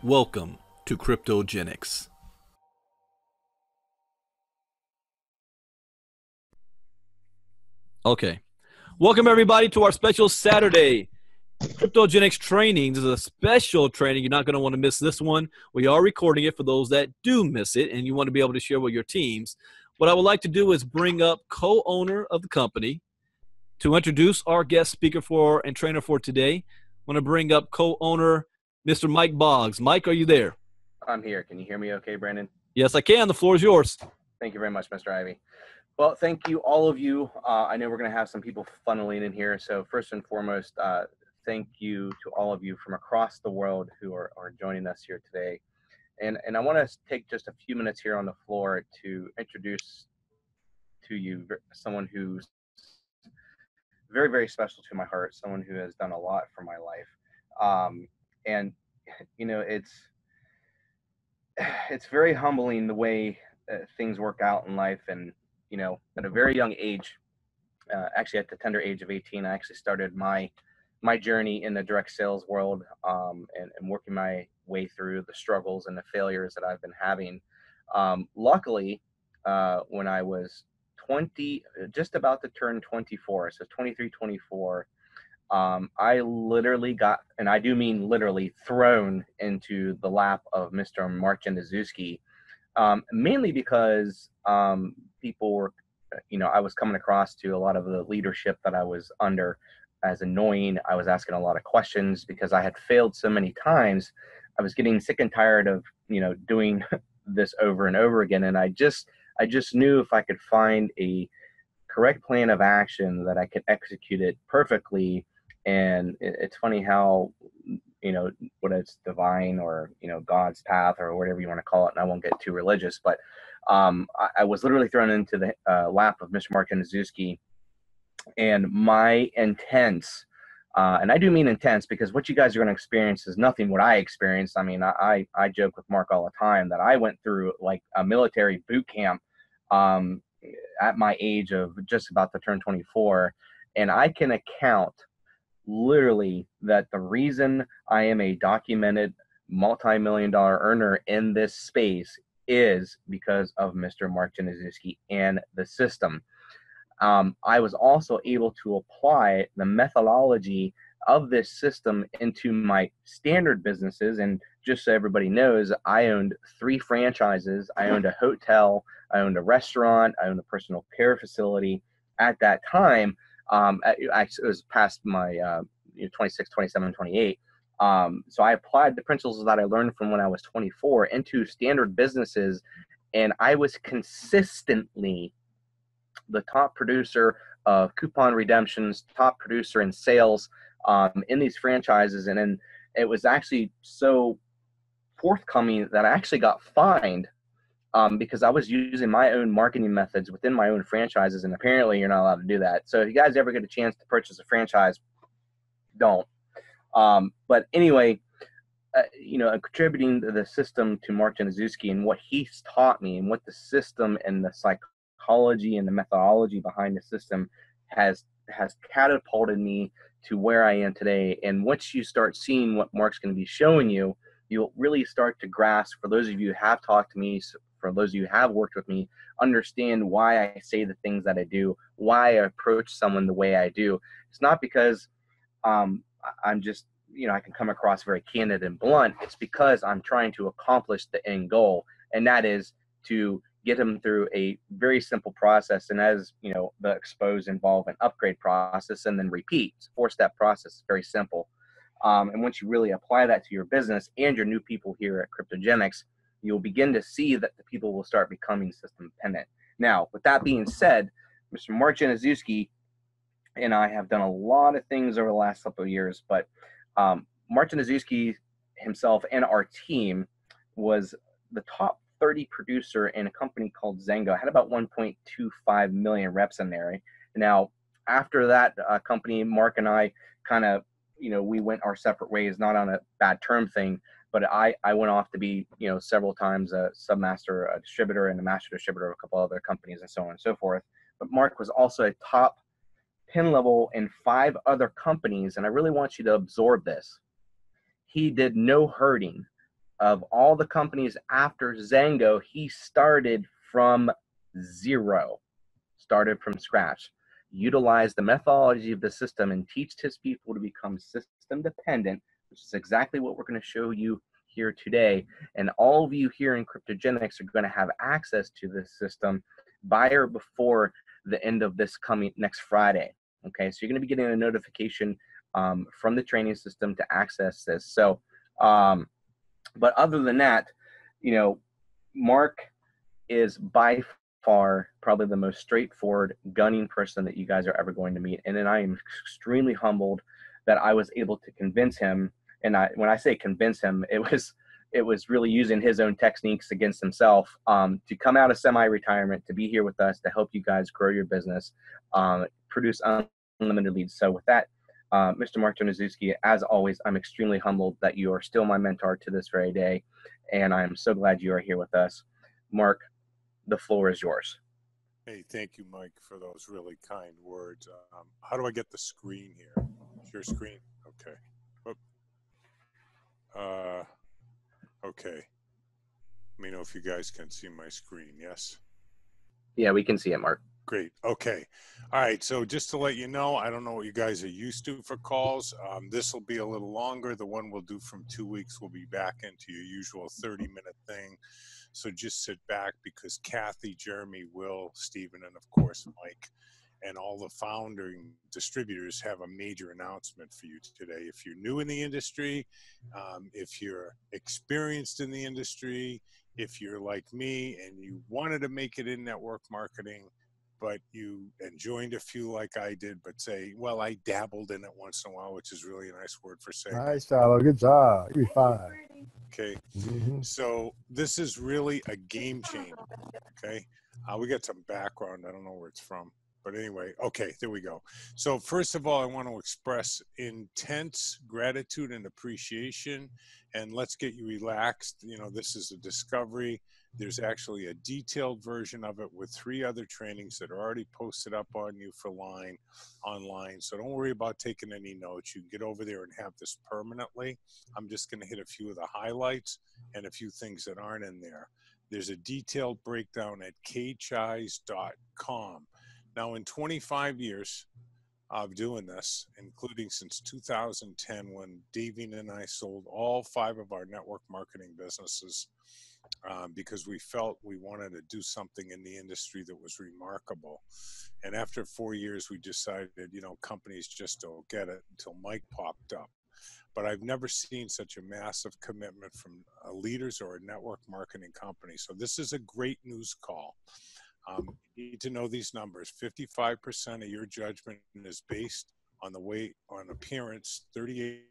Welcome to KryptoGeneX. Okay. Welcome everybody to our special Saturday KryptoGeneX training. This is a special training. You're not going to want to miss this one. We are recording it for those that do miss it and you want to be able to share with your teams. What I would like to do is bring up co-owner of the company to introduce our guest speaker for and trainer for today. I want to bring up co-owner Mr. Mike Boggs. Mike, are you there? I'm here. Can you hear me okay, Brandon? Yes, I can. The floor is yours. Thank you very much, Mr. Ivey. Well, thank you, all of you. I know we're going to have some people funneling in here. So first and foremost, thank you to all of you from across the world who are joining us here today. And I want to take just a few minutes here on the floor to introduce to you someone who's very, very special to my heart, someone who has done a lot for my life. And, you know, it's very humbling the way things work out in life. And, you know, at a very young age, actually at the tender age of 18, I actually started my journey in the direct sales world, and working my way through the struggles and the failures that I've been having. Luckily, when I was 20, just about to turn 24, so 23, 24, I literally got, and I do mean literally, thrown into the lap of Mr. Mark Januszewski, mainly because people were, you know, I was coming across to a lot of the leadership that I was under as annoying. I was asking a lot of questions because I had failed so many times. I was getting sick and tired of, you know, doing this over and over again. And I just knew if I could find a correct plan of action that I could execute it perfectly. And it's funny how, you know, whether it's divine or, you know, God's path or whatever you want to call it, and I won't get too religious, but I was literally thrown into the lap of Mr. Mark Januszewski, and my intense, and I do mean intense because what you guys are going to experience is nothing what I experienced. I mean, I joke with Mark all the time that I went through like a military boot camp at my age of just about to turn 24, and I can account literally that the reason I am a documented multi-million-dollar earner in this space is because of Mr. Mark Januszewski and the system. I was also able to apply the methodology of this system into my standard businesses. And just so everybody knows, I owned 3 franchises. I owned a hotel, I owned a restaurant, I owned a personal care facility. At that time, it was past my 26, 27, 28. So I applied the principles that I learned from when I was 24 into standard businesses, and I was consistently the top producer of coupon redemptions, top producer in sales in these franchises. And then it was actually so forthcoming that I actually got fined because I was using my own marketing methods within my own franchises, and apparently you're not allowed to do that. So if you guys ever get a chance to purchase a franchise, don't. But anyway, you know, contributing to the system to Mark Januszewski and what he's taught me and what the system and the psychology and the methodology behind the system has catapulted me to where I am today. And once you start seeing what Mark's going to be showing you, you'll really start to grasp, for those of you who have talked to me, for those of you who have worked with me, understand why I say the things that I do, why I approach someone the way I do. It's not because I'm just, you know, I can come across very candid and blunt. It's because I'm trying to accomplish the end goal, and that is to get them through a very simple process. And as you know, the expose, involve, and upgrade process, and then repeat. It's a 4-step process, very simple. And once you really apply that to your business and your new people here at KryptoGeneX, you'll begin to see that the people will start becoming system dependent. Now, with that being said, Mr. Mark Januszewski and I have done a lot of things over the last couple of years, but Mark Januszewski himself and our team was the top 30 producer in a company called Zengo. I had about 1.25 million reps in there. Now, after that company, Mark and I kind of, you know, we went our separate ways, not on a bad term thing, but I went off to be, you know, several times a submaster, a distributor, and a master distributor of a couple other companies and so on and so forth. But Mark was also a top pin level in 5 other companies, and I really want you to absorb this. He did no herding of all the companies after Zango, he started from zero, started from scratch, utilized the methodology of the system and teach his people to become system dependent, which is exactly what we're going to show you here today. And all of you here in KryptoGeneX are going to have access to this system by or before the end of this coming next Friday. Okay, so you're going to be getting a notification from the training system to access this. So, but other than that, you know, Mark is by far probably the most straightforward, gunning person that you guys are ever going to meet. And then I am extremely humbled that I was able to convince him. And when I say convince him, it was really using his own techniques against himself to come out of semi-retirement, to be here with us, to help you guys grow your business, produce unlimited leads. So with that, Mr. Mark Januszewski, as always, I'm extremely humbled that you are still my mentor to this very day. And I'm so glad you are here with us. Mark, the floor is yours. Hey, thank you, Mike, for those really kind words. How do I get the screen here? Your screen? Okay. Okay. Let me know if you guys can see my screen. Yes? Yeah, we can see it, Mark. Great. Okay. All right. So just to let you know, I don't know what you guys are used to for calls. This will be a little longer. The one we'll do from 2 weeks will be back into your usual 30-minute thing. So just sit back, because Kathy, Jeremy, Will, Stephen, and of course, Mike, and all the founding distributors have a major announcement for you today. If you're new in the industry, if you're experienced in the industry, if you're like me and you wanted to make it in network marketing, but you joined a few like I did, but say, well, I dabbled in it once in a while, which is really a nice word for saying. Nice, Tyler. Good job. You'll be fine. Okay. So this is really a game changer. Okay. We got some background. I don't know where it's from, but anyway, okay, there we go. So first of all, I want to express intense gratitude and appreciation, and let's get you relaxed. You know, this is a discovery. There's actually a detailed version of it with 3 other trainings that are already posted up on you for online. So don't worry about taking any notes. You can get over there and have this permanently. I'm just going to hit a few of the highlights and a few things that aren't in there. There's a detailed breakdown at kchis.com. Now, in 25 years of doing this, including since 2010, when Davey and I sold all 5 of our network marketing businesses, because we felt we wanted to do something in the industry that was remarkable. And after 4 years, we decided, you know, companies just don't get it, until Mike popped up. But I've never seen such a massive commitment from leaders or a network marketing company. So this is a great news call. You need to know these numbers. 55% of your judgment is based on the weight, on appearance, 38%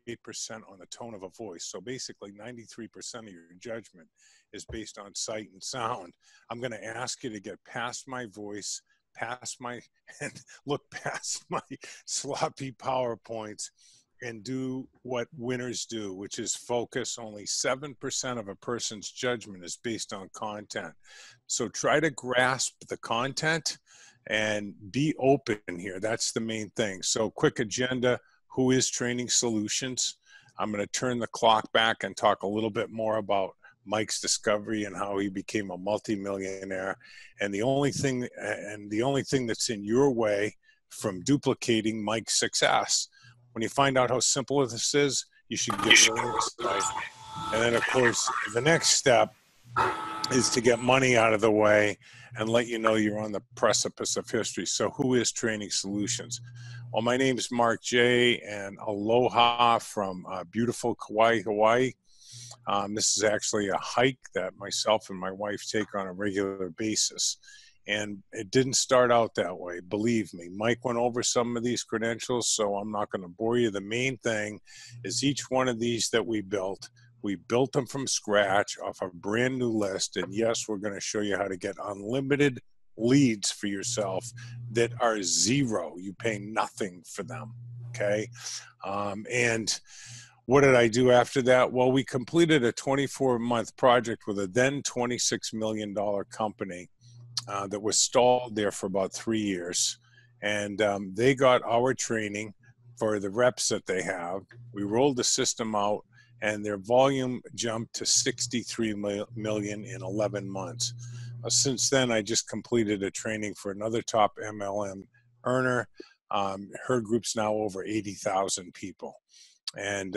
on the tone of a voice. So basically 93% of your judgment is based on sight and sound. I'm going to ask you to get past my voice, and look past my sloppy PowerPoints, and do what winners do, which is focus. Only 7% of a person's judgment is based on content. So try to grasp the content and be open here. That's the main thing. So quick agenda: who is Training Solutions? I'm going to turn the clock back and talk a little bit more about Mike's discovery and how he became a multimillionaire. And the only thing that's in your way from duplicating Mike's success, when you find out how simple this is, you should get really excited. And then, of course, the next step is to get money out of the way and let you know you're on the precipice of history. So who is Training Solutions? Well, my name is Mark J., and aloha from beautiful Kauai, Hawaii. This is actually a hike that myself and my wife take on a regular basis. And it didn't start out that way, believe me. Mike went over some of these credentials, so I'm not going to bore you. The main thing is each one of these that we built them from scratch off a brand new list. And yes, we're going to show you how to get unlimited leads for yourself that are zero. You pay nothing for them, okay? And what did I do after that? Well, we completed a 24-month project with a then $26 million company that was stalled there for about 3 years. And they got our training for the reps that they have. We rolled the system out, and their volume jumped to 63 million in 11 months. Since then, I just completed a training for another top MLM earner. Her group's now over 80,000 people. And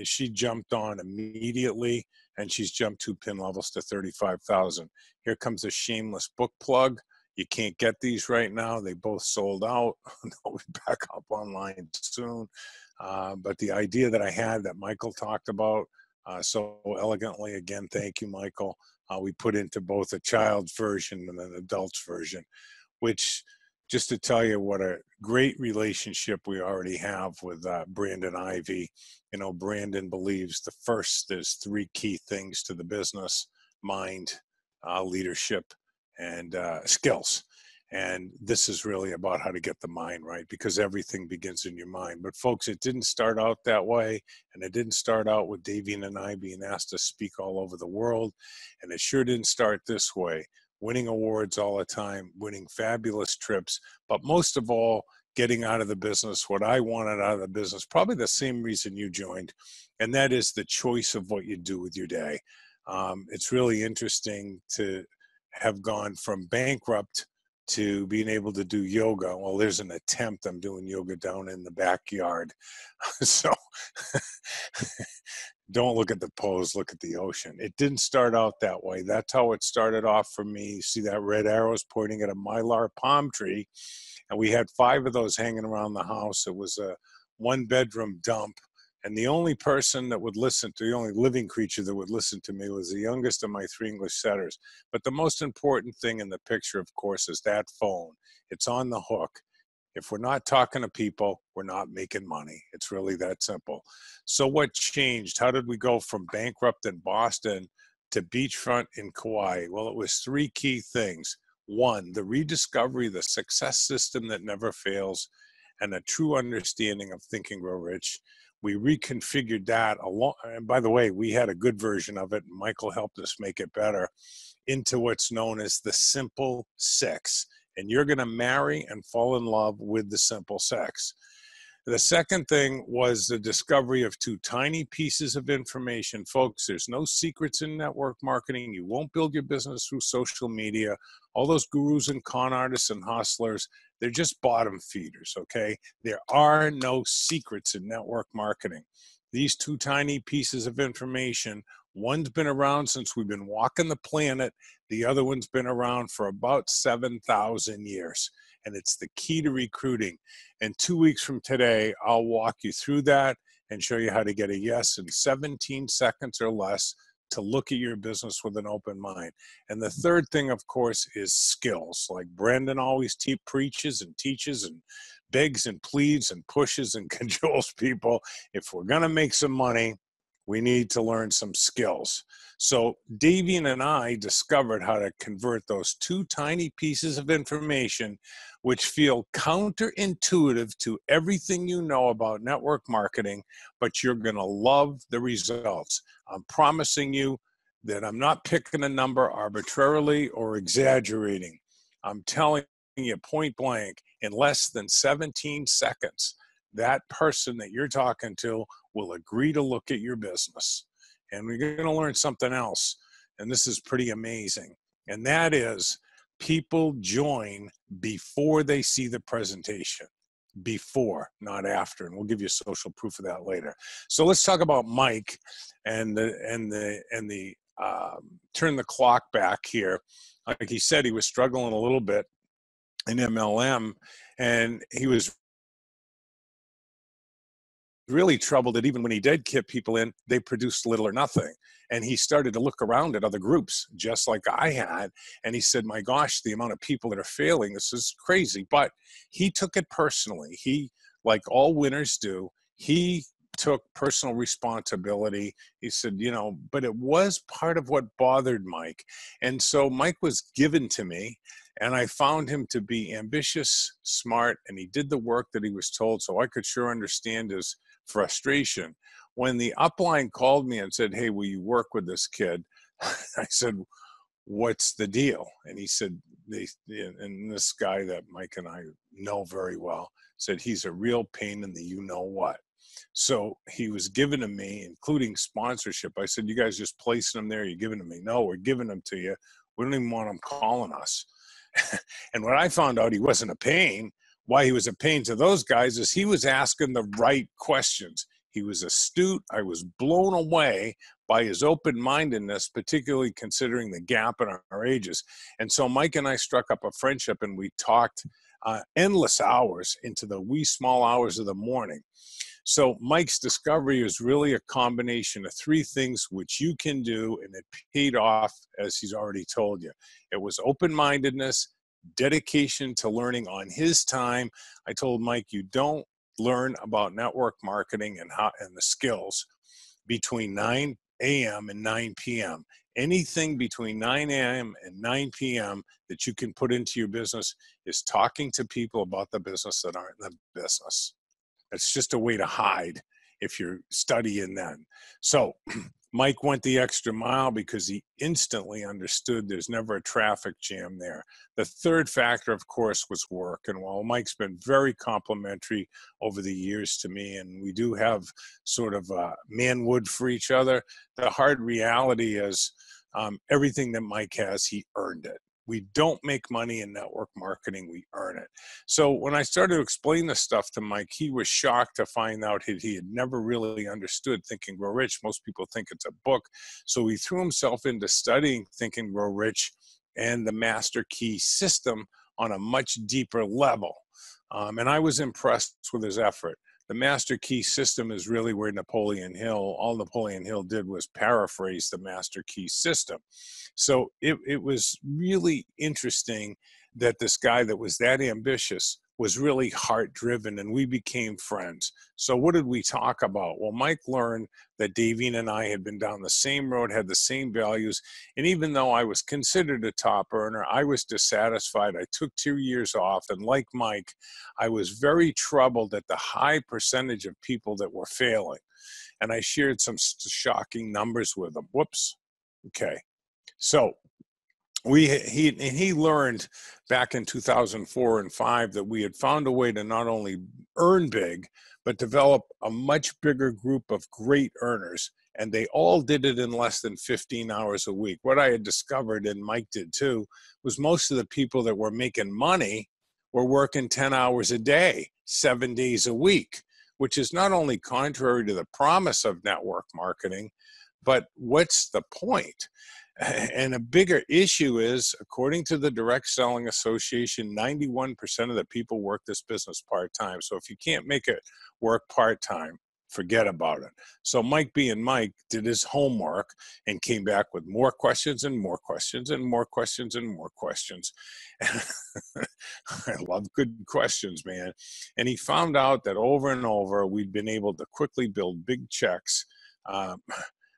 she jumped on immediately, and she's jumped 2 pin levels to 35,000. Here comes a shameless book plug. You can't get these right now. They both sold out. They'll be back up online soon. But the idea that I had that Michael talked about so elegantly, again, thank you, Michael. We put into both a child's version and an adult's version, which, just to tell you what a great relationship we already have with Brandon Ivey. You know, Brandon believes there's 3 key things to the business: mind, leadership, and skills. And this is really about how to get the mind right, because everything begins in your mind. But folks, it didn't start out that way. And it didn't start out with Davian and I being asked to speak all over the world. And it sure didn't start this way. Winning awards all the time, winning fabulous trips, but most of all, getting out of the business what I wanted out of the business, probably the same reason you joined, and that is the choice of what you do with your day. It's really interesting to have gone from bankrupt to being able to do yoga. Well, there's an attempt. I'm doing yoga down in the backyard. So don't look at the pose, look at the ocean. It didn't start out that way. That's how it started off for me. See that red arrows pointing at a mylar palm tree? And we had 5 of those hanging around the house. It was a 1-bedroom dump. And the only person that would listen to, the only living creature that would listen to me was the youngest of my 3 English setters. But the most important thing in the picture, of course, is that phone. It's on the hook. If we're not talking to people, we're not making money. It's really that simple. So what changed? How did we go from bankrupt in Boston to beachfront in Kauai? Well, it was 3 key things. 1, the rediscovery of the success system that never fails, and a true understanding of Think and Grow Rich. We reconfigured that along, and by the way, we had a good version of it. Michael helped us make it better, into what's known as the Simple 6. And you're going to marry and fall in love with the Simple 6. The second thing was the discovery of 2 tiny pieces of information. Folks, there's no secrets in network marketing. You won't build your business through social media. All those gurus and con artists and hustlers, they're just bottom feeders, okay? There are no secrets in network marketing. These 2 tiny pieces of information, one's been around since we've been walking the planet. The other one's been around for about 7,000 years. And it's the key to recruiting. And 2 weeks from today, I'll walk you through that and show you how to get a yes in 17 seconds or less to look at your business with an open mind. And the third thing, of course, is skills. Like Brandon always preaches and teaches and begs and pleads and pushes and cajoles people. If we're going to make some money, we need to learn some skills. So Davian and I discovered how to convert those 2 tiny pieces of information, which feel counterintuitive to everything you know about network marketing, but you're going to love the results. I'm promising you that I'm not picking a number arbitrarily or exaggerating. I'm telling you point blank, in less than 17 seconds, that person that you're talking to will agree to look at your business. And we're going to learn something else. And this is pretty amazing. And that is, people join before they see the presentation. Before, not after. And we'll give you social proof of that later. So let's talk about Mike and the turn the clock back here. Like he said, he was struggling a little bit in MLM, and he was really troubled that even when he did get people in, they produced little or nothing. And he started to look around at other groups, just like I had. And he said, my gosh, the amount of people that are failing, this is crazy. But he took it personally. He, like all winners do, he took personal responsibility. He said, you know, but it was part of what bothered Mike. And so Mike was given to me, and I found him to be ambitious, smart, and he did the work that he was told. So I could sure understand his frustration. When the upline called me and said, hey, will you work with this kid? I said, what's the deal? And he said, and this guy that Mike and I know very well said, he's a real pain in the you know what. So he was given to me, including sponsorship. I said, you guys just placing them there, you're giving them to me. No, we're giving them to you. We don't even want them calling us. And when I found out he wasn't a pain, why he was a pain to those guys is he was asking the right questions. He was astute. I was blown away by his open-mindedness, particularly considering the gap in our ages. And so Mike and I struck up a friendship, and we talked endless hours into the wee small hours of the morning. So Mike's discovery is really a combination of three things which you can do, and it paid off, as he's already told you. It was open-mindedness, dedication to learning on his time. I told Mike, you don't learn about network marketing and the skills between 9 a.m. and 9 p.m. Anything between 9 a.m. and 9 p.m. that you can put into your business is talking to people about the business that aren't in the business. It's just a way to hide if you're studying then. So Mike went the extra mile because he instantly understood there's never a traffic jam there. The third factor, of course, was work. And while Mike's been very complimentary over the years to me, and we do have sort of manwood for each other, the hard reality is everything that Mike has, he earned it. We don't make money in network marketing, we earn it. So when I started to explain this stuff to Mike, he was shocked to find out he had never really understood Think and Grow Rich. Most people think it's a book. So he threw himself into studying Think and Grow Rich and the Master Key system on a much deeper level. And I was impressed with his effort. The Master Key system is really where all Napoleon Hill did was paraphrase the Master Key system. So it was really interesting that this guy that was that ambitious was really heart-driven, and we became friends. So what did we talk about? Well, Mike learned that Davine and I had been down the same road, had the same values, and even though I was considered a top earner, I was dissatisfied. I took 2 years off, and like Mike, I was very troubled at the high percentage of people that were failing. And I shared some shocking numbers with him. Whoops. Okay. So he learned back in 2004 and 5 that we had found a way to not only earn big, but develop a much bigger group of great earners. And they all did it in less than 15 hours a week. What I had discovered, and Mike did too, was most of the people that were making money were working 10 hours a day, 7 days a week, which is not only contrary to the promise of network marketing, but what's the point? And a bigger issue is, according to the Direct Selling Association, 91% of the people work this business part-time. So if you can't make it work part-time, forget about it. So Mike being Mike did his homework and came back with more questions and more questions and more questions and more questions. I love good questions, man. And he found out that over and over, we'd been able to quickly build big checks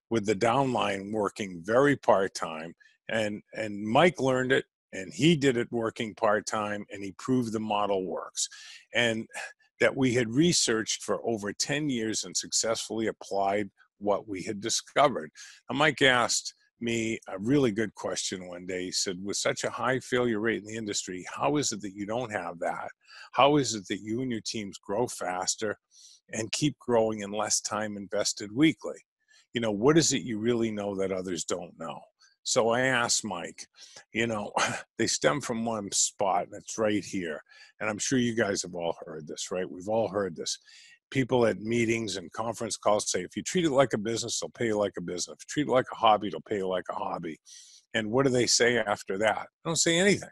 with the downline working very part-time. And Mike learned it, and he did it working part-time, and he proved the model works. And that we had researched for over 10 years and successfully applied what we had discovered. Now, Mike asked me a really good question one day. He said, with such a high failure rate in the industry, how is it that you don't have that? How is it that you and your teams grow faster and keep growing in less time invested weekly? You know, what is it you really know that others don't know? So I asked Mike, you know, they stem from one spot, and it's right here. And I'm sure you guys have all heard this, right? We've all heard this. People at meetings and conference calls say, if you treat it like a business, they'll pay you like a business. If you treat it like a hobby, they'll pay you like a hobby. And what do they say after that? They don't say anything.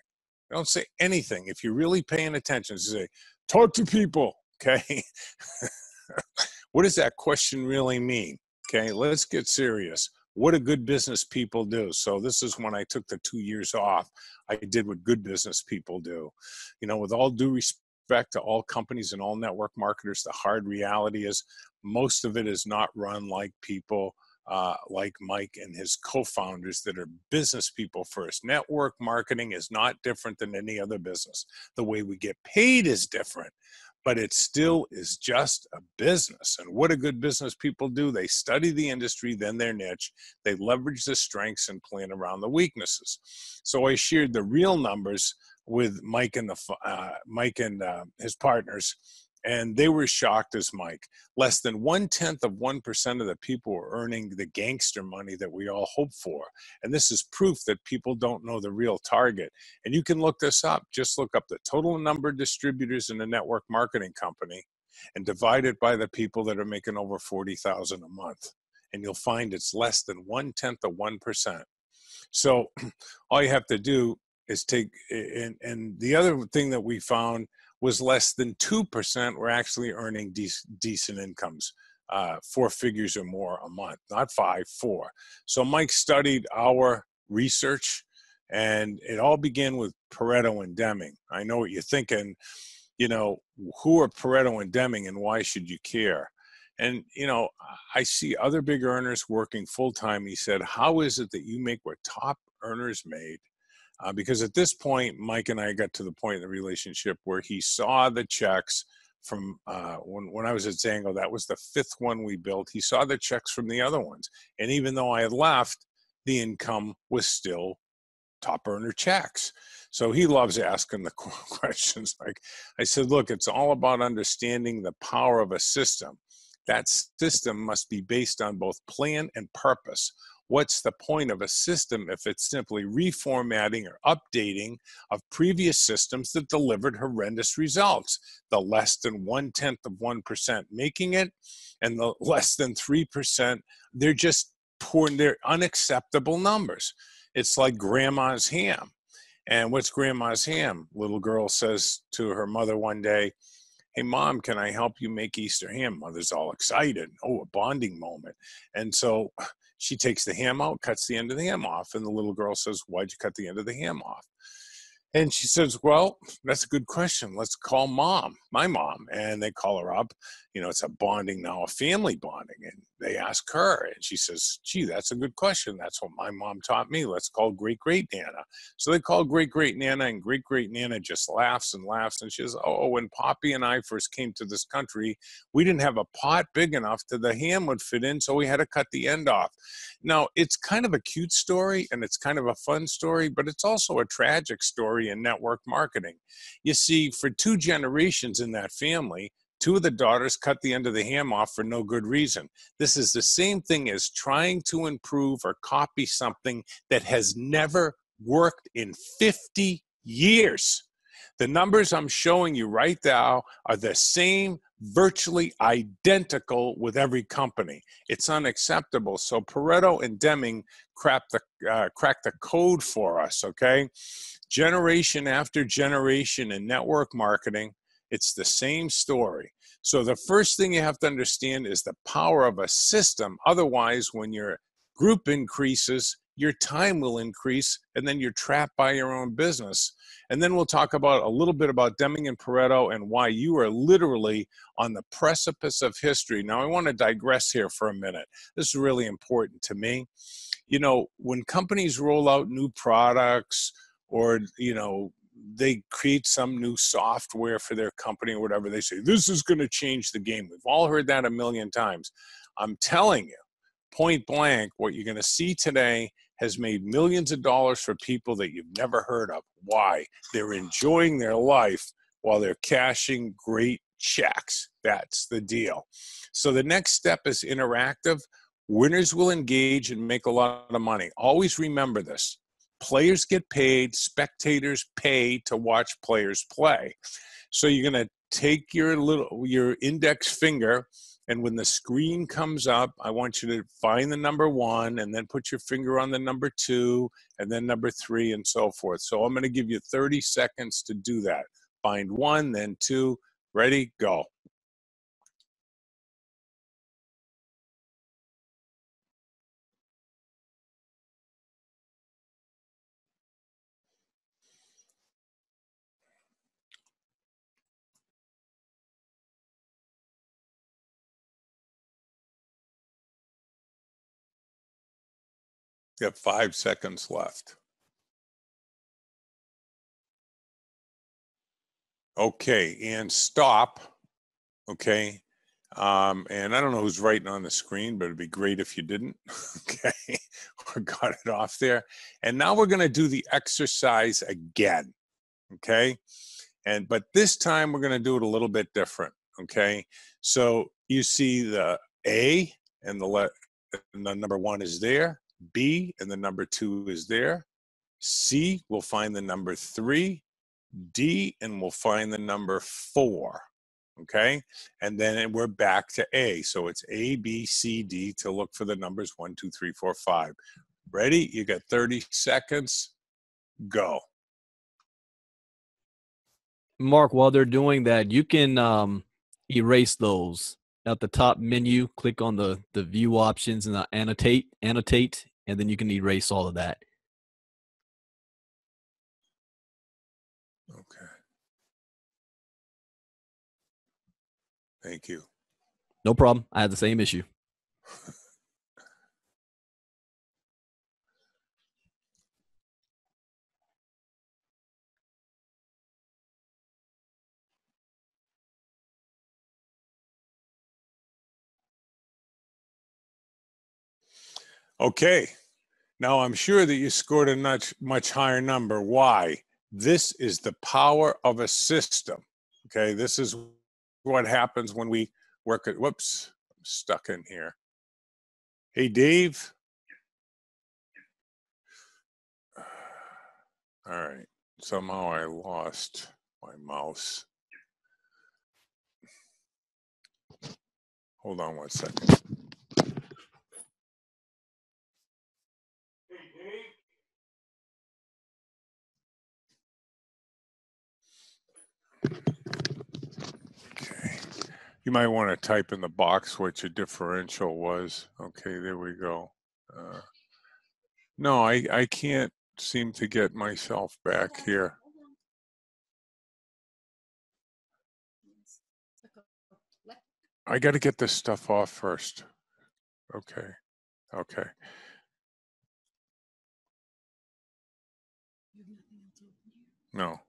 They don't say anything. If you're really paying attention, they say, talk to people, okay? What does that question really mean? Okay, let's get serious. What do good business people do? So this is when I took the 2 years off. I did what good business people do. You know, with all due respect to all companies and all network marketers, the hard reality is most of it is not run like people like Mike and his co-founders that are business people first. Network marketing is not different than any other business. The way we get paid is different, but it still is just a business. And what do good business people do? They study the industry, then their niche. They leverage the strengths and plan around the weaknesses. So I shared the real numbers with Mike and his partners. And they were shocked as Mike. Less than 1/10% of the people were earning the gangster money that we all hope for. And this is proof that people don't know the real target. And you can look this up. Just look up the total number of distributors in a network marketing company and divide it by the people that are making over $40,000 a month. And you'll find it's less than 1/10%. So all you have to do is take, and the other thing that we found was less than 2% were actually earning decent incomes, 4 figures or more a month, not 5, 4. So Mike studied our research, and it all began with Pareto and Deming. I know what you're thinking, who are Pareto and Deming and why should you care? And, I see other big earners working full-time. He said, how is it that you make what top earners made? Because at this point, Mike and I got to the point in the relationship where he saw the checks from when I was at Zango. That was the 5th one we built. He saw the checks from the other ones. And even though I had left, the income was still top earner checks. So he loves asking the questions. Like I said, look, it's all about understanding the power of a system. That system must be based on both plan and purpose. What's the point of a system if it's simply reformatting or updating of previous systems that delivered horrendous results? The less than 1/10% making it, and the less than 3%, they're just poor, they're unacceptable numbers. It's like grandma's ham. And what's grandma's ham? Little girl says to her mother one day, hey, Mom, can I help you make Easter ham? Mother's all excited. Oh, a bonding moment. And so she takes the ham out, cuts the end of the ham off. And the little girl says, why'd you cut the end of the ham off? And she says, well, that's a good question. Let's call Mom, my mom. And they call her up. It's a bonding now, a family bonding. And they ask her. And she says, gee, that's a good question. That's what my mom taught me. Let's call Great-Great-Nana. So they call Great-Great-Nana, and Great-Great-Nana just laughs and laughs. And she says, oh, when Poppy and I first came to this country, we didn't have a pot big enough that the ham would fit in, so we had to cut the end off. Now, it's kind of a cute story, and it's kind of a fun story, but it's also a tragic story in network marketing. You see, for 2 generations in that family, 2 of the daughters cut the end of the ham off for no good reason. This is the same thing as trying to improve or copy something that has never worked in 50 years. The numbers I'm showing you right now are the same, virtually identical with every company. It's unacceptable. So Pareto and Deming cracked the code for us, okay? Generation after generation in network marketing, it's the same story. So the first thing you have to understand is the power of a system. Otherwise, when your group increases, your time will increase, and then you're trapped by your own business. And then we'll talk about a little bit about Deming and Pareto and why you are literally on the precipice of history. Now, I want to digress here for a minute. This is really important to me. When companies roll out new products or, they create some new software for their company or whatever, they say, this is going to change the game. We've all heard that a million times. I'm telling you, point blank, what you're going to see today has made millions of dollars for people that you've never heard of. Why? They're enjoying their life while they're cashing great checks. That's the deal. So the next step is interactive. Winners will engage and make a lot of money. Always remember this. Players get paid, spectators pay to watch players play. So you're going to take your index finger, and when the screen comes up, I want you to find the number 1 and then put your finger on the number 2 and then number 3 and so forth. So I'm going to give you 30 seconds to do that. Find 1, then 2. Ready? Go. You have 5 seconds left. Okay, and stop. Okay. And I don't know who's writing on the screen, but it'd be great if you didn't. Okay, we got it off there. And now we're going to do the exercise again. Okay. But this time we're going to do it a little bit different. Okay, so you see the A and the number 1 is there, B and the number 2 is there, C will find the number 3, D and we'll find the number 4. Okay, and then we're back to A. So it's A, B, C, D to look for the numbers 1, 2, 3, 4, 5. Ready? You got 30 seconds. Go. Mark, while they're doing that, you can erase those. At the top menu, click on the view options and annotate, and then you can erase all of that. Okay. Thank you. No problem. I had the same issue. Okay. Now I'm sure that you scored a much higher number. Why? This is the power of a system. Okay. This is what happens when we work at, whoops, I'm stuck in here. Hey, Dave. All right. Somehow I lost my mouse. Hold on 1 second. Hey, Dave. Okay. You might want to type in the box what your differential was. Okay, there we go. No, I can't seem to get myself back here. I got to get this stuff off first. Okay. Okay. No.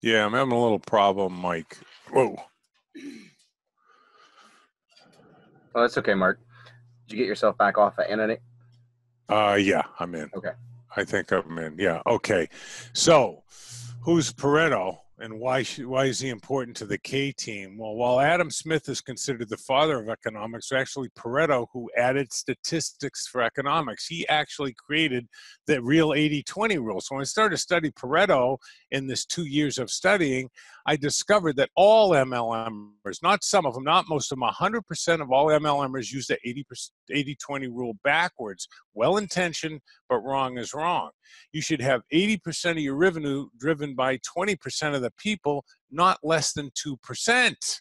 Yeah, I'm having a little problem, Mike. Whoa. Oh, that's okay, Mark. Did you get yourself back off at Anonate? Yeah, I'm in. Okay. I think I'm in. Yeah. Okay. So, who's Pareto, and why is he important to the K team? Well, while Adam Smith is considered the father of economics, actually Pareto, who added statistics for economics, he actually created the real 80-20 rule. So when I started to study Pareto in this 2 years of studying, I discovered that all MLMers, not some of them, not most of them, 100% of all MLMers use the 80-20 rule backwards. Well-intentioned, but wrong is wrong. You should have 80% of your revenue driven by 20% of the people, not less than 2%.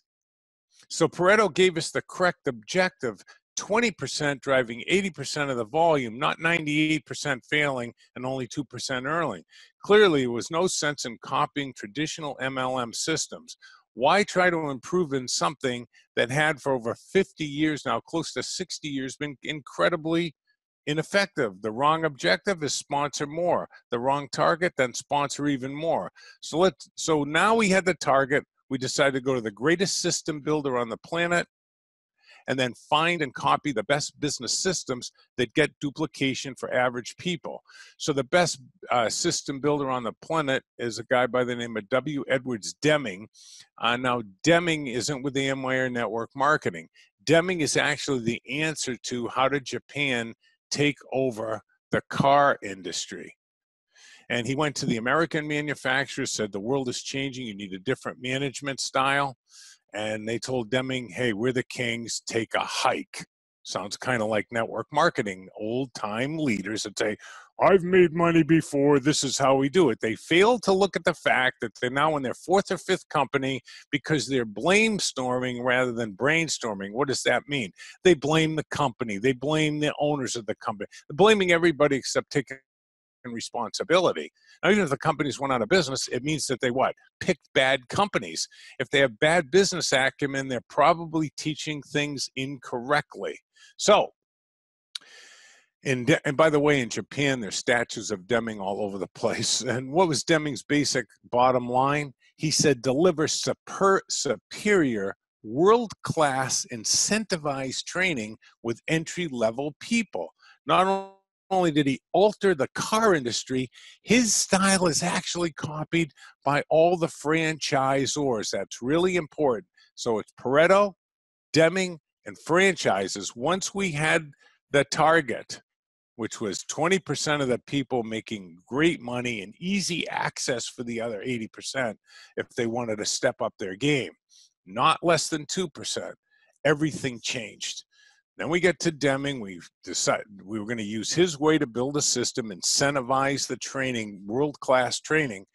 So Pareto gave us the correct objective, 20% driving 80% of the volume, not 98% failing and only 2% earning. Clearly, there was no sense in copying traditional MLM systems. Why try to improve in something that had for over 50 years now, close to 60 years, been incredibly ineffective? The wrong objective is sponsor more. The wrong target, then sponsor even more. So now we had the target. We decided to go to the greatest system builder on the planet and then find and copy the best business systems that get duplication for average people. So the best system builder on the planet is a guy by the name of W. Edwards Deming. Now, Deming isn't with the MYR Network Marketing. Deming is actually the answer to how did Japan take over the car industry. And he went to the American manufacturers, said the world is changing, you need a different management style. And they told Deming, hey, we're the kings, take a hike. Sounds kind of like network marketing. Old-time leaders that say, I've made money before, this is how we do it. They failed to look at the fact that they're now in their 4th or 5th company because they're blame-storming rather than brainstorming. What does that mean? They blame the company. They blame the owners of the company. They're blaming everybody except taking responsibility. Now, even if the companies went out of business, it means that they what? Picked bad companies. If they have bad business acumen, they're probably teaching things incorrectly. So, and by the way, in Japan, there's statues of Deming all over the place. And what was Deming's basic bottom line? He said, deliver superior, world-class, incentivized training with entry-level people. Not only did he alter the car industry, his style is actually copied by all the franchisors. That's really important. So it's Pareto, Deming, and franchises. Once we had the target, which was 20% of the people making great money and easy access for the other 80% if they wanted to step up their game, not less than 2%, everything changed. Then we get to Deming. We decided we were going to use his way to build a system, incentivize the training, world-class training.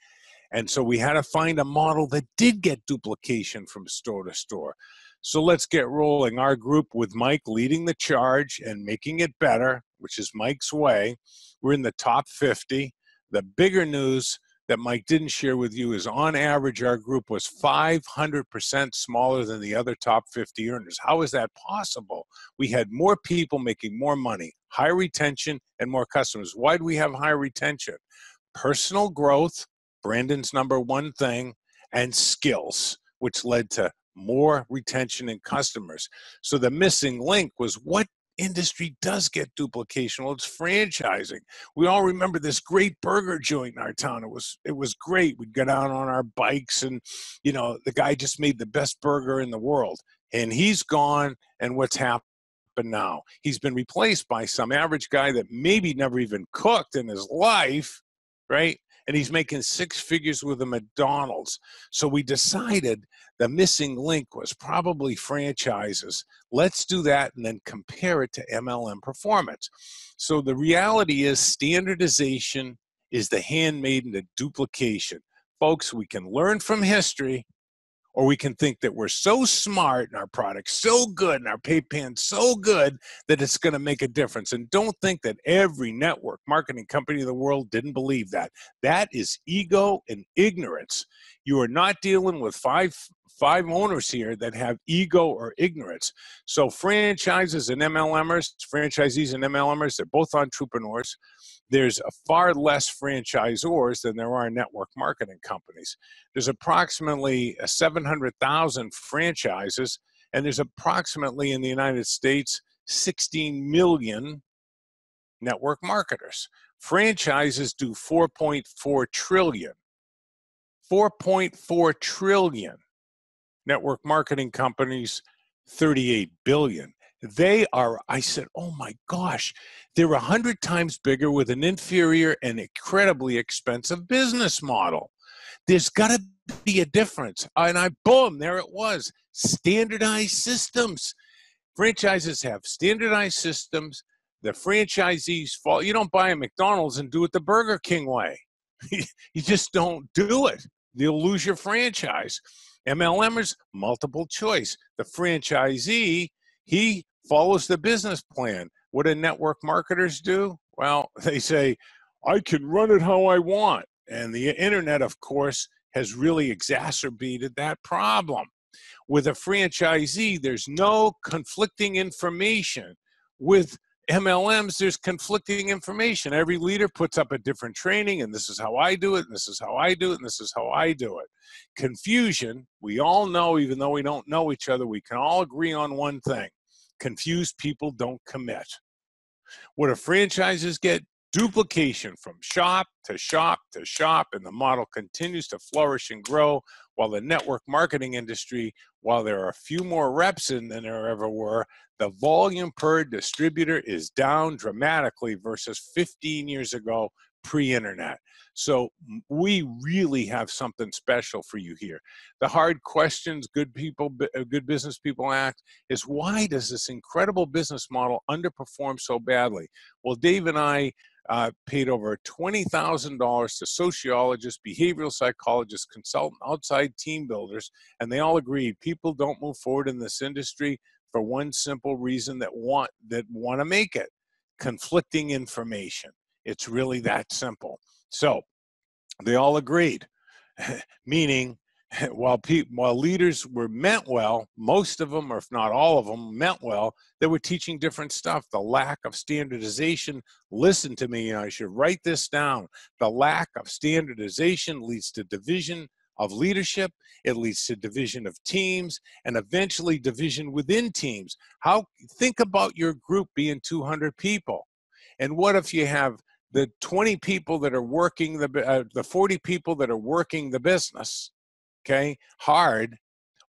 And so we had to find a model that did get duplication from store to store. So let's get rolling. Our group with Mike leading the charge and making it better, which is Mike's way. We're in the top 50. The bigger news that Mike didn't share with you is on average, our group was 500% smaller than the other top 50 earners. How is that possible? We had more people making more money, high retention, and more customers. Why do we have high retention? Personal growth, Brandon's number one thing, and skills, which led to more retention in customers. So the missing link was, what industry does get duplication? Well, it's franchising. We all remember this great burger joint in our town. It was great. We'd get out on our bikes and, you know, the guy just made the best burger in the world. And he's gone, and what's happened now? He's been replaced by some average guy that maybe never even cooked in his life, right? And he's making six figures with a McDonald's. So we decided the missing link was probably franchises. Let's do that and then compare it to MLM performance. So the reality is standardization is the handmaiden to duplication. Folks, we can learn from history, or we can think that we're so smart and our product's so good and our pay plan so good that it's going to make a difference. And don't think that every network marketing company in the world didn't believe that. That is ego and ignorance. You are not dealing with five owners here that have ego or ignorance. So franchises and MLMers, franchisees and MLMers, they're both entrepreneurs. There's far less franchisors than there are network marketing companies. There's approximately 700,000 franchises, and there's approximately in the United States 16 million network marketers. Franchises do 4.4 trillion. 4.4 trillion. Network marketing companies, 38 billion. They are, I said, oh my gosh, they're 100 times bigger with an inferior and incredibly expensive business model. There's got to be a difference. And boom, there it was. Standardized systems. Franchises have standardized systems. The franchisees fall. You don't buy a McDonald's and do it the Burger King way. You just don't do it. You'll lose your franchise. MLMers, multiple choice. The franchisee, he follows the business plan. What do network marketers do? Well, they say, I can run it how I want. And the internet, of course, has really exacerbated that problem. With a franchisee, there's no conflicting information. With MLMs, there's conflicting information. Every leader puts up a different training, and this is how I do it, and this is how I do it, and this is how I do it. Confusion, we all know, even though we don't know each other, we can all agree on one thing. Confused people don't commit. What do franchises get? Duplication from shop to shop to shop, and the model continues to flourish and grow, while the network marketing industry, while there are a few more reps in than there ever were, the volume per distributor is down dramatically versus 15 years ago pre-internet. So we really have something special for you here. The hard questions good business people ask is, why does this incredible business model underperform so badly? Well, Dave and I paid over $20,000 to sociologists, behavioral psychologists, consultant, outside team builders, and they all agreed people don't move forward in this industry for one simple reason, that want to make it: conflicting information. It's really that simple. So they all agreed, meaning while leaders were meant well, most of them, or if not all of them, meant well, they were teaching different stuff. The lack of standardization, listen to me, I should write this down. The lack of standardization leads to division of leadership. It leads to division of teams, and eventually division within teams. Think about your group being 200 people. And what if you have the 20 people that are working the 40 people that are working the business, okay, hard,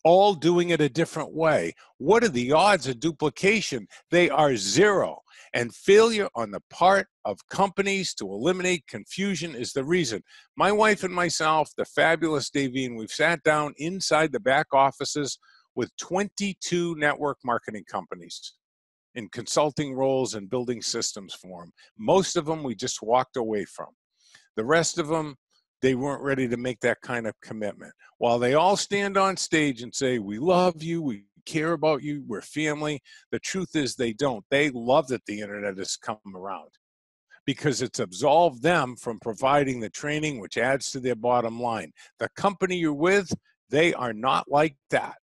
all doing it a different way? What are the odds of duplication? They are zero. And failure on the part of companies to eliminate confusion is the reason. My wife and myself, the fabulous Davine, we've sat down inside the back offices with 22 network marketing companies in consulting roles and building systems for them. Most of them we just walked away from. The rest of them, they weren't ready to make that kind of commitment. While they all stand on stage and say, we love you, we care about you, we're family, the truth is they don't. They love that the internet has come around because it's absolved them from providing the training, which adds to their bottom line. The company you're with, they are not like that.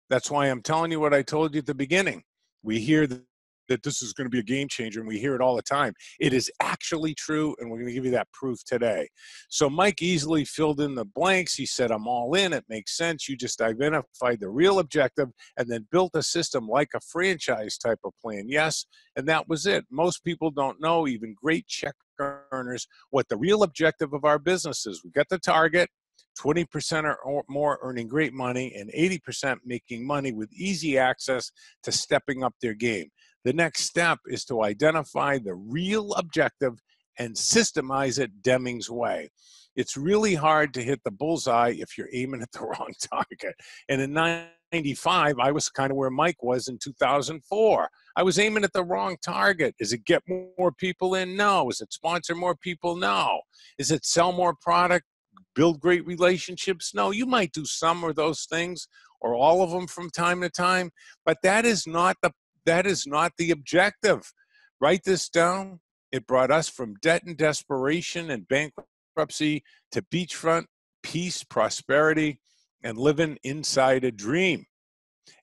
That's why I'm telling you what I told you at the beginning. We hear that this is going to be a game changer, and we hear it all the time. It is actually true, and we're going to give you that proof today. So Mike easily filled in the blanks. He said, I'm all in. It makes sense. You just identified the real objective and then built a system like a franchise type of plan. Yes, and that was it. Most people don't know, even great check earners, what the real objective of our business is. We got the target. 20% or more earning great money, and 80% making money with easy access to stepping up their game. The next step is to identify the real objective and systemize it Deming's way. It's really hard to hit the bullseye if you're aiming at the wrong target. And in 95, I was kind of where Mike was in 2004. I was aiming at the wrong target. Is it get more people in? No. Is it sponsor more people? No. Is it sell more product? Build great relationships? No. You might do some of those things or all of them from time to time, but that is not the objective. Write this down. It brought us from debt and desperation and bankruptcy to beachfront, peace, prosperity, and living inside a dream.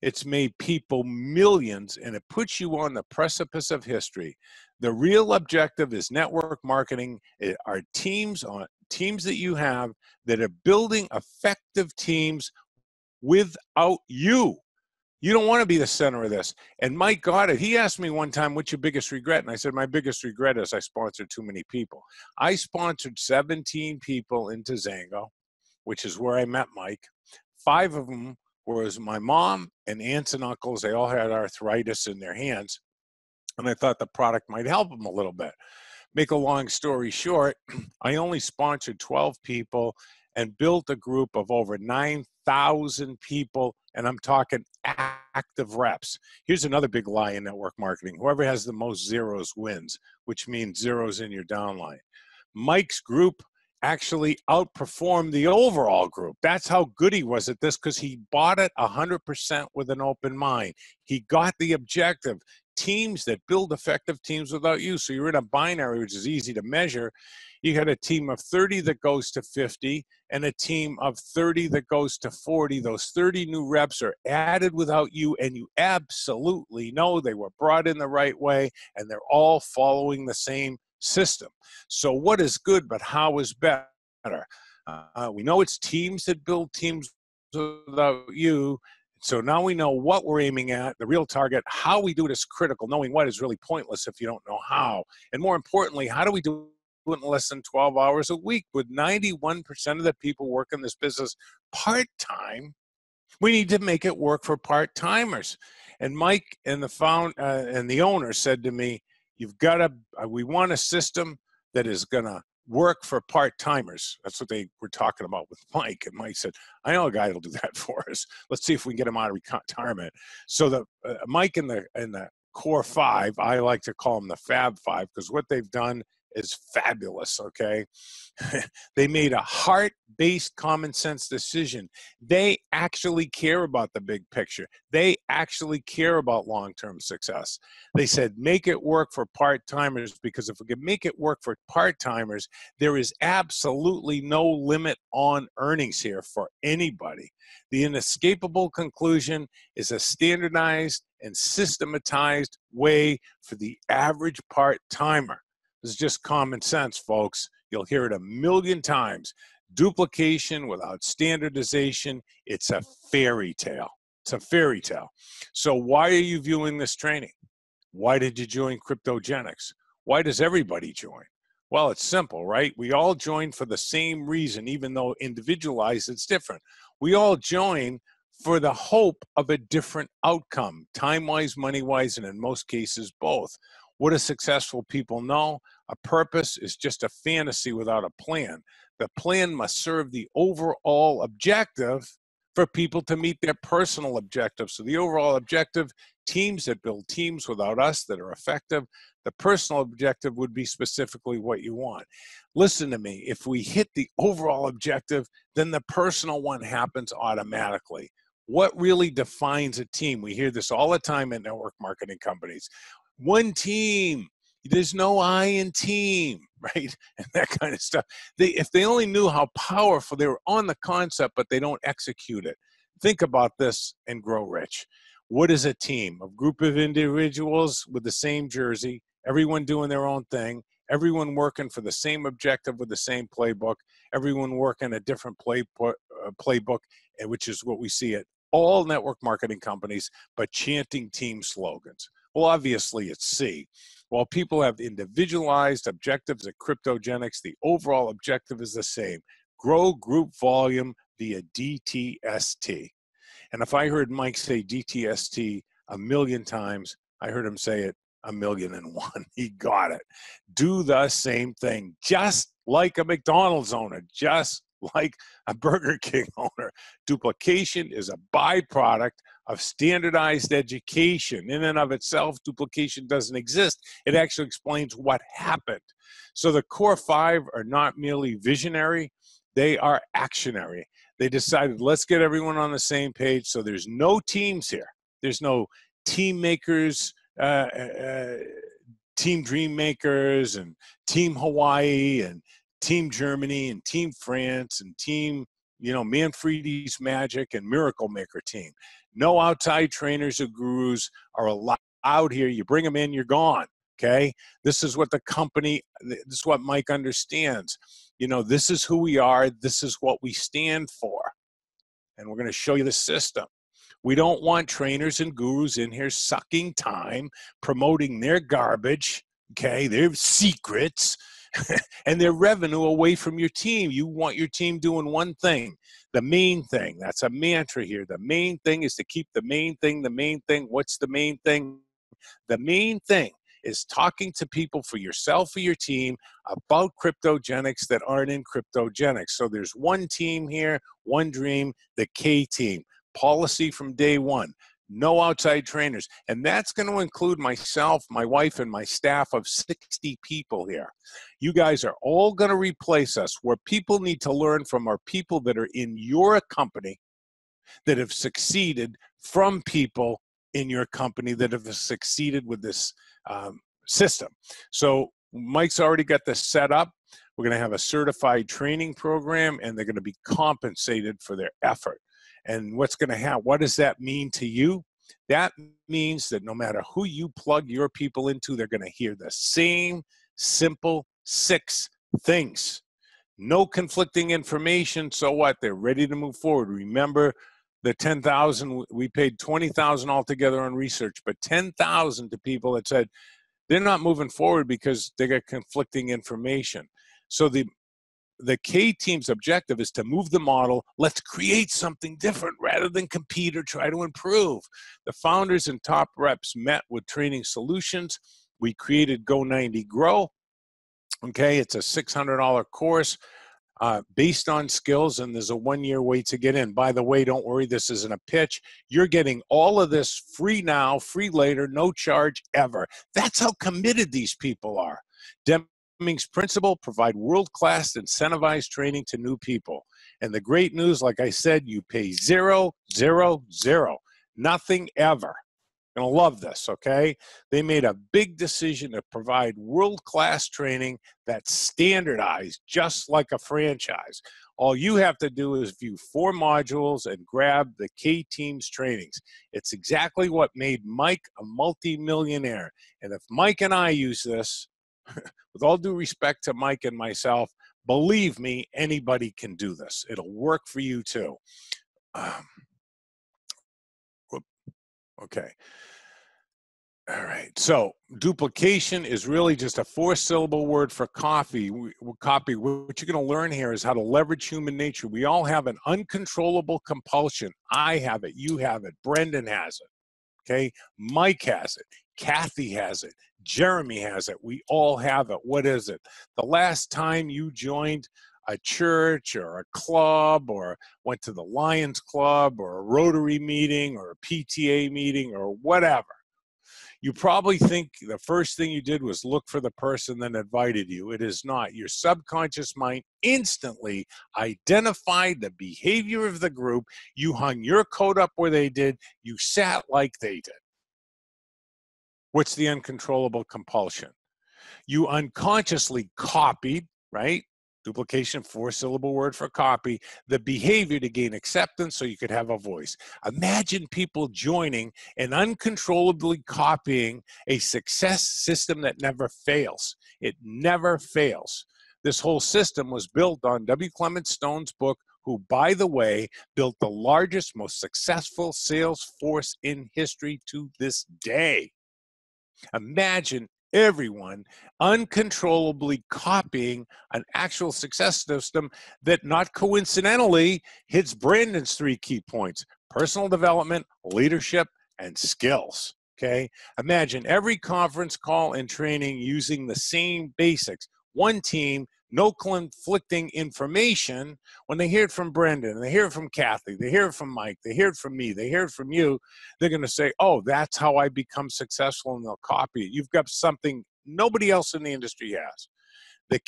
It's made people millions, and it puts you on the precipice of history. The real objective is network marketing. It are teams that you have that are building effective teams without you. You don't want to be the center of this. And Mike got it. He asked me one time, what's your biggest regret? And I said, my biggest regret is I sponsored too many people. I sponsored 17 people into Zango, which is where I met Mike. 5 of them was my mom and aunts and uncles. They all had arthritis in their hands. And I thought the product might help them a little bit. Make a long story short, I only sponsored 12 people and built a group of over 9,000 people, and I'm talking active reps. Here's another big lie in network marketing. Whoever has the most zeros wins, which means zeros in your downline. Mike's group actually outperformed the overall group. That's how good he was at this, because he bought it 100% with an open mind. He got the objective. Teams that build effective teams without you. So you're in a binary, which is easy to measure. You had a team of 30 that goes to 50 and a team of 30 that goes to 40. Those 30 new reps are added without you, and you absolutely know they were brought in the right way, and they're all following the same system. So what is good, but how is better? We know it's teams that build teams without you. So now we know what we're aiming at, the real target. How we do it is critical. Knowing what is really pointless if you don't know how. And more importantly, how do we do it in less than 12 hours a week? With 91% of the people working this business part-time, we need to make it work for part-timers. And Mike and the owner said to me, we want a system that is going to work for part-timers. That's what they were talking about with Mike. And Mike said, I know a guy that'll do that for us. Let's see if we can get him out of retirement. So the Mike and the core 5, I like to call them the Fab 5, because what they've done is fabulous, okay? They made a heart-based common sense decision. They actually care about the big picture. They actually care about long-term success. They said, make it work for part-timers, because if we can make it work for part-timers, there is absolutely no limit on earnings here for anybody. The inescapable conclusion is a standardized and systematized way for the average part-timer. This is just common sense, folks. You'll hear it a million times. Duplication without standardization, it's a fairy tale. It's a fairy tale. So why are you viewing this training? Why did you join KryptoGeneX? Why does everybody join? Well, it's simple, right? We all join for the same reason, even though individualized, it's different. We all join for the hope of a different outcome, time-wise, money-wise, and in most cases, both. What do successful people know? A purpose is just a fantasy without a plan. The plan must serve the overall objective for people to meet their personal objectives. So the overall objective, teams that build teams without us that are effective. The personal objective would be specifically what you want. Listen to me, if we hit the overall objective, then the personal one happens automatically. What really defines a team? We hear this all the time in network marketing companies. One team, there's no I in team, right? And that kind of stuff. If they only knew how powerful, they were on the concept, but they don't execute it. Think about this and grow rich. What is a team? A group of individuals with the same jersey, everyone doing their own thing, everyone working for the same objective with the same playbook, everyone working a different playbook, which is what we see at all network marketing companies, but chanting team slogans. Well, obviously it's C. While people have individualized objectives at KryptoGeneX, the overall objective is the same: grow group volume via DTST. And if I heard Mike say DTST a million times, I heard him say it 1,000,001. He got it. Do the same thing, just like a McDonald's owner, just like a Burger King owner. Duplication is a byproduct of standardized education. In and of itself, duplication doesn't exist. It actually explains what happened. So the core five are not merely visionary, they are actionary. They decided, let's get everyone on the same page, so there's no teams here. There's no team makers, team dream makers, and team Hawaii, and team Germany, and team France, and team, Manfredi's Magic and Miracle Maker team. No outside trainers or gurus are allowed here. You bring them in, you're gone. Okay, this is what the company, this is what Mike understands. This is who we are. This is what we stand for. And we're going to show you the system. We don't want trainers and gurus in here sucking time, promoting their garbage, okay, their secrets, and their revenue away from your team. You want your team doing one thing, the main thing. That's a mantra here. The main thing is to keep the main thing the main thing. What's the main thing? The main thing is talking to people for yourself or your team about KryptoGeneX that aren't in KryptoGeneX. So there's one team here, one dream, the K team. Policy from day one. No outside trainers. And that's going to include myself, my wife, and my staff of 60 people here. You guys are all going to replace us. Where people need to learn from are people that are in your company that have succeeded from people in your company that have succeeded with this system. So Mike's already got this set up. We're going to have a certified training program, and they're going to be compensated for their effort. And what's going to happen? What does that mean to you? That means that no matter who you plug your people into, they're going to hear the same simple 6 things. No conflicting information. So what? They're ready to move forward. Remember the 10,000, we paid 20,000 altogether on research, but 10,000 to people that said they're not moving forward because they got conflicting information. So the K team's objective is to move the model. Let's create something different rather than compete or try to improve. The founders and top reps met with Training Solutions. We created Go 90 Grow. Okay, it's a $600 course based on skills, and there's a 1-year wait to get in. By the way, don't worry, this isn't a pitch. You're getting all of this free now, free later, no charge ever. That's how committed these people are. Deming's principle: provide world-class incentivized training to new people. And the great news, like I said, you pay $0, $0, $0. Nothing ever. You're going to love this, okay? They made a big decision to provide world-class training that's standardized, just like a franchise. All you have to do is view 4 modules and grab the K Team's trainings. It's exactly what made Mike a multi-millionaire. And if Mike and I use this, with all due respect to Mike and myself, believe me, anybody can do this. It'll work for you too. Okay. All right. So duplication is really just a 4-syllable word for copy. What you're going to learn here is how to leverage human nature. We all have an uncontrollable compulsion. I have it. You have it. Brendan has it. Okay. Mike has it. Kathy has it. Jeremy has it. We all have it. What is it? The last time you joined a church or a club or went to the Lions Club or a Rotary meeting or a PTA meeting or whatever, you probably think the first thing you did was look for the person that invited you. It is not. Your subconscious mind instantly identified the behavior of the group. You hung your coat up where they did. You sat like they did. What's the uncontrollable compulsion? You unconsciously copied, right? Duplication, 4-syllable word for copy, the behavior to gain acceptance so you could have a voice. Imagine people joining and uncontrollably copying a success system that never fails. It never fails. This whole system was built on W. Clement Stone's book, who, by the way, built the largest, most successful sales force in history to this day. Imagine everyone uncontrollably copying an actual success system that not coincidentally hits Brandon's 3 key points: personal development, leadership, and skills. Okay. Imagine every conference call and training using the same basics. One team, no conflicting information. When they hear it from Brendan, they hear it from Kathy, they hear it from Mike, they hear it from me, they hear it from you, they're going to say, oh, that's how I become successful, and they'll copy it. You've got something nobody else in the industry has. The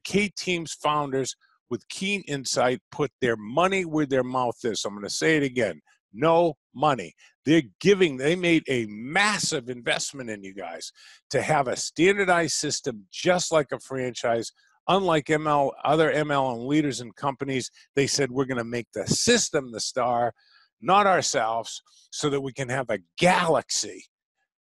K Team's founders with keen insight put their money where their mouth is. So I'm going to say it again. No money. They made a massive investment in you guys to have a standardized system just like a franchise. Unlike other MLM leaders and companies, they said, we're going to make the system the star, not ourselves, so that we can have a galaxy.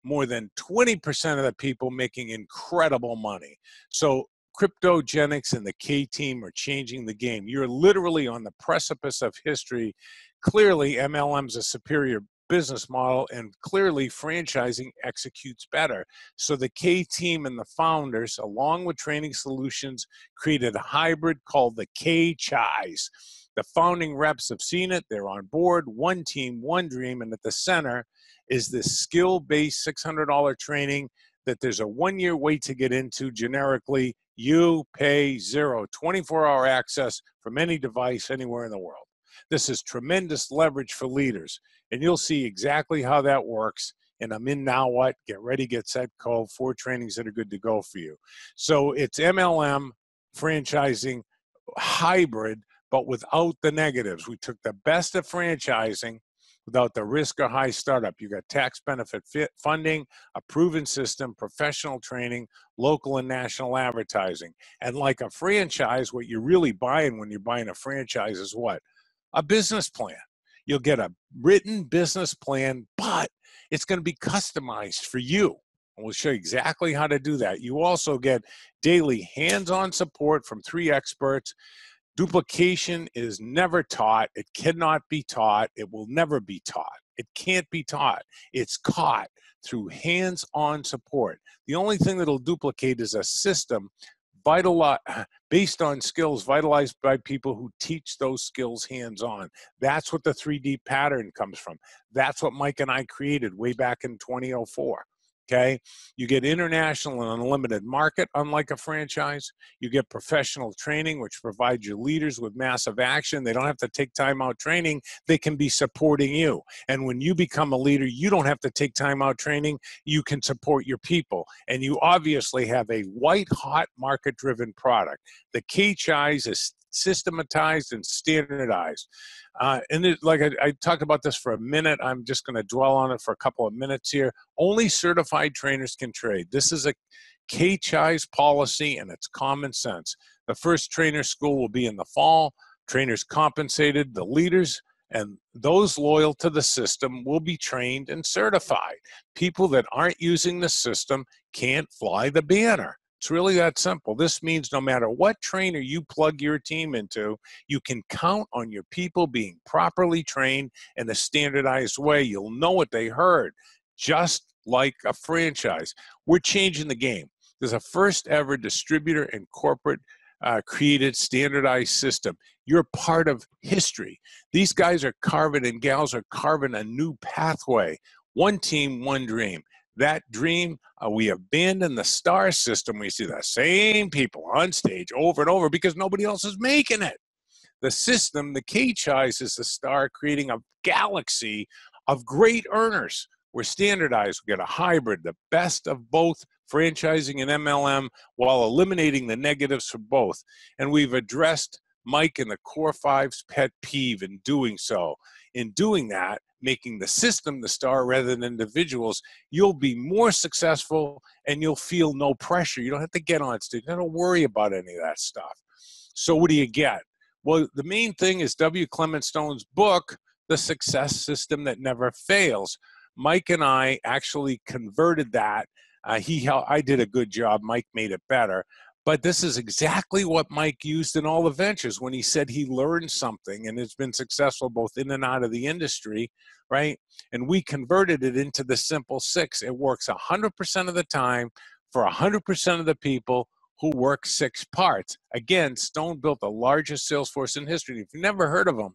More than 20% of the people making incredible money. So KryptoGeneX and the K Team are changing the game. You're literally on the precipice of history. Clearly, MLM's a superior business model, and clearly franchising executes better. So the K Team and the founders, along with Training Solutions, created a hybrid called the K-Chais. The founding reps have seen it. They're on board. One team, one dream. And at the center is this skill-based $600 training that there's a 1-year wait to get into generically. You pay zero, 24-hour access from any device anywhere in the world. This is tremendous leverage for leaders, and you'll see exactly how that works. And I'm in Now What? Get ready, get set, go. 4 trainings that are good to go for you. So it's MLM franchising hybrid, but without the negatives. We took the best of franchising without the risk or high startup. You got tax benefit funding, a proven system, professional training, local and national advertising. And like a franchise, what you're really buying when you're buying a franchise is what? A business plan. You'll get a written business plan, but it's going to be customized for you. And we'll show you exactly how to do that. You also get daily hands-on support from 3 experts. Duplication is never taught. It cannot be taught. It will never be taught. It can't be taught. It's caught through hands-on support. The only thing that'll duplicate is a system based on skills vitalized by people who teach those skills hands-on. That's what the 3D pattern comes from. That's what Mike and I created way back in 2004. Okay, you get international and unlimited market, unlike a franchise. You get professional training, which provides your leaders with massive action. They don't have to take time out training. They can be supporting you. And when you become a leader, you don't have to take time out training. You can support your people. And you obviously have a white-hot market-driven product. The K-Chais is systematized and standardized. I talked about this for a minute. I'm just going to dwell on it for a couple of minutes here. Only certified trainers can trade. This is a K-Chais policy, and it's common sense. The first trainer school will be in the fall. Trainers compensated, the leaders and those loyal to the system will be trained and certified. People that aren't using the system can't fly the banner. It's really that simple. This means no matter what trainer you plug your team into, you can count on your people being properly trained in a standardized way. You'll know what they heard. just like a franchise. We're changing the game. There's a first ever distributor and corporate created standardized system. You're part of history. These guys are carving and gals are carving a new pathway. One team, one dream. That dream, we abandon the star system. We see the same people on stage over and over because nobody else is making it. The system, the K-Chise is the star, creating a galaxy of great earners. We're standardized. We get a hybrid, the best of both franchising and MLM, while eliminating the negatives for both. And we've addressed Mike and the Core Five's pet peeve in doing so. In doing that, making the system the star rather than individuals, you'll be more successful and you'll feel no pressure. You don't have to get on stage. You don't have to worry about any of that stuff. So what do you get? Well, the main thing is W. Clement Stone's book, The Success System That Never Fails. Mike and I actually converted that. I did a good job. Mike made it better. But this is exactly what Mike used in all the ventures when he said he learned something and has been successful both in and out of the industry, right? And we converted it into the simple six. It works 100% of the time for 100% of the people who work 6 parts. Again, Stone built the largest sales force in history. If you've never heard of him,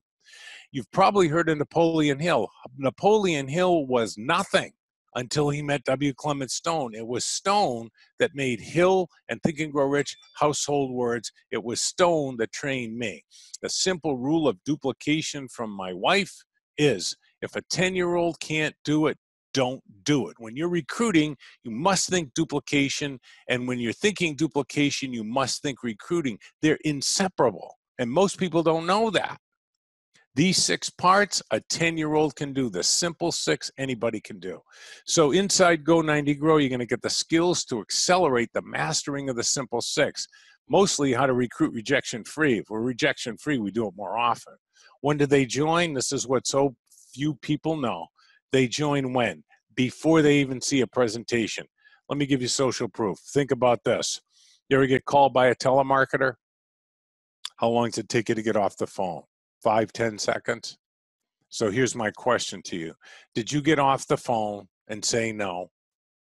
you've probably heard of Napoleon Hill. Napoleon Hill was nothing until he met W. Clement Stone. It was Stone that made Hill and Think and Grow Rich household words. It was Stone that trained me. The simple rule of duplication from my wife is, if a 10-year-old can't do it, don't do it. When you're recruiting, you must think duplication. And when you're thinking duplication, you must think recruiting. They're inseparable. And most people don't know that. These 6 parts, a 10-year-old can do. The simple 6, anybody can do. So inside Go 90 Grow, you're going to get the skills to accelerate the mastering of the simple 6. Mostly how to recruit rejection-free. If we're rejection-free, we do it more often. When do they join? This is what so few people know. They join when? Before they even see a presentation. Let me give you social proof. Think about this. You ever get called by a telemarketer? How long does it take you to get off the phone? 5, 10 seconds? So here's my question to you. Did you get off the phone and say no,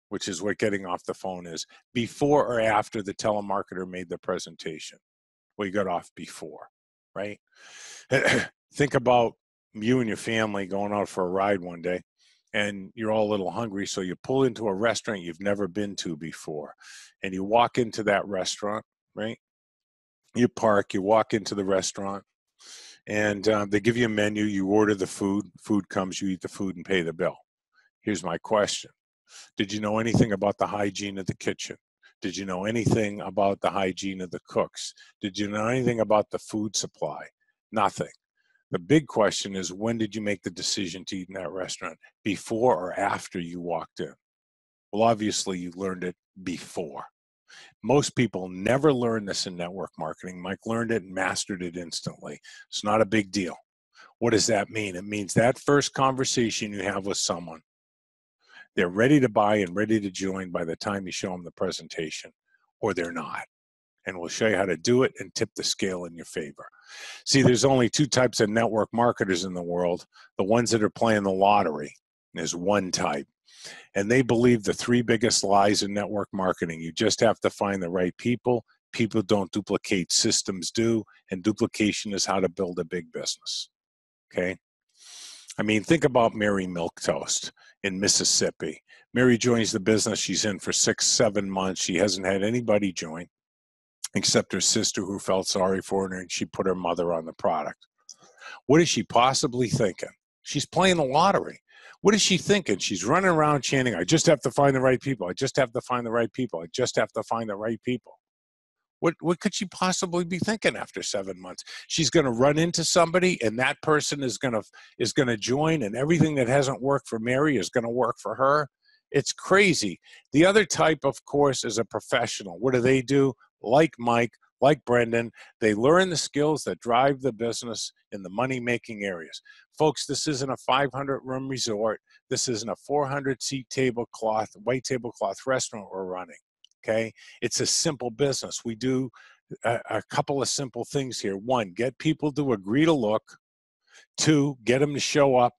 which is what getting off the phone is, before or after the telemarketer made the presentation? Well, you got off before, right? Think about you and your family going out for a ride one day, and you're all a little hungry, so you pull into a restaurant you've never been to before, and you walk into that restaurant, right? You park, you walk into the restaurant, and they give you a menu, you order the food comes, you eat the food and pay the bill. Here's my question. Did you know anything about the hygiene of the kitchen? Did you know anything about the hygiene of the cooks? Did you know anything about the food supply? Nothing. The big question is, when did you make the decision to eat in that restaurant? Before or after you walked in? Well, obviously you learned it before. Most people never learn this in network marketing. Mike learned it and mastered it instantly. It's not a big deal. What does that mean? It means that first conversation you have with someone, they're ready to buy and ready to join by the time you show them the presentation, or they're not. And we'll show you how to do it and tip the scale in your favor. See, there's only 2 types of network marketers in the world. The ones that are playing the lottery is one type. And they believe the 3 biggest lies in network marketing. You just have to find the right people. People don't duplicate, systems do. And duplication is how to build a big business. Okay? I mean, think about Mary Milquetoast in Mississippi. Mary joins the business. She's in for 6, 7 months. She hasn't had anybody join except her sister, who felt sorry for her, and she put her mother on the product. What is she possibly thinking? She's playing the lottery. What is she thinking? She's running around chanting, I just have to find the right people. I just have to find the right people. I just have to find the right people. What could she possibly be thinking after 7 months? She's going to run into somebody, and that person is going to join, and everything that hasn't worked for Mary is going to work for her. It's crazy. The other type, of course, is a professional. What do? Like Mike, like Brendan, they learn the skills that drive the business in the money-making areas. Folks, this isn't a 500-room resort. This isn't a 400-seat white tablecloth restaurant we're running, okay? It's a simple business. We do a couple of simple things here. 1, get people to agree to look. 2, get them to show up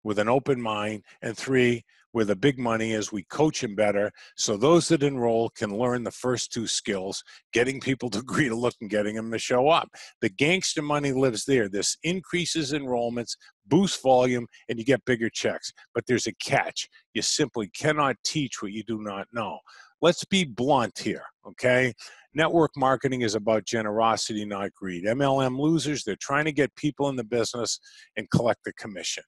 with an open mind. And 3, where the big money is. We coach them better. So those that enroll can learn the first two skills, getting people to agree to look and getting them to show up. The gangster money lives there. This increases enrollments, boosts volume, and you get bigger checks. But there's a catch. You simply cannot teach what you do not know. Let's be blunt here, okay? Network marketing is about generosity, not greed. MLM losers, they're trying to get people in the business and collect the commission.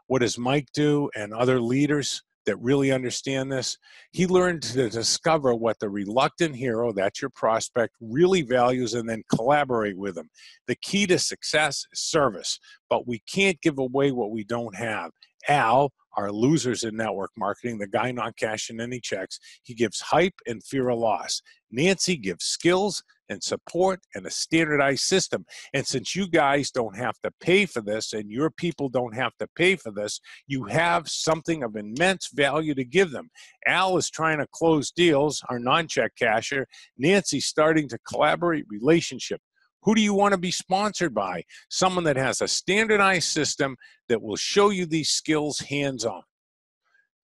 What does Mike do and other leaders that really understand this? He learned to discover what the reluctant hero, that's your prospect, really values and then collaborate with them. The key to success is service, but we can't give away what we don't have. Al, our losers in network marketing, the guy not cashing any checks, he gives hype and fear of loss. Nancy gives skills and support and a standardized system. And since you guys don't have to pay for this and your people don't have to pay for this, you have something of immense value to give them. Al is trying to close deals, our non-check cashier. Nancy's starting to collaborate relationship. Who do you want to be sponsored by? Someone that has a standardized system that will show you these skills hands-on.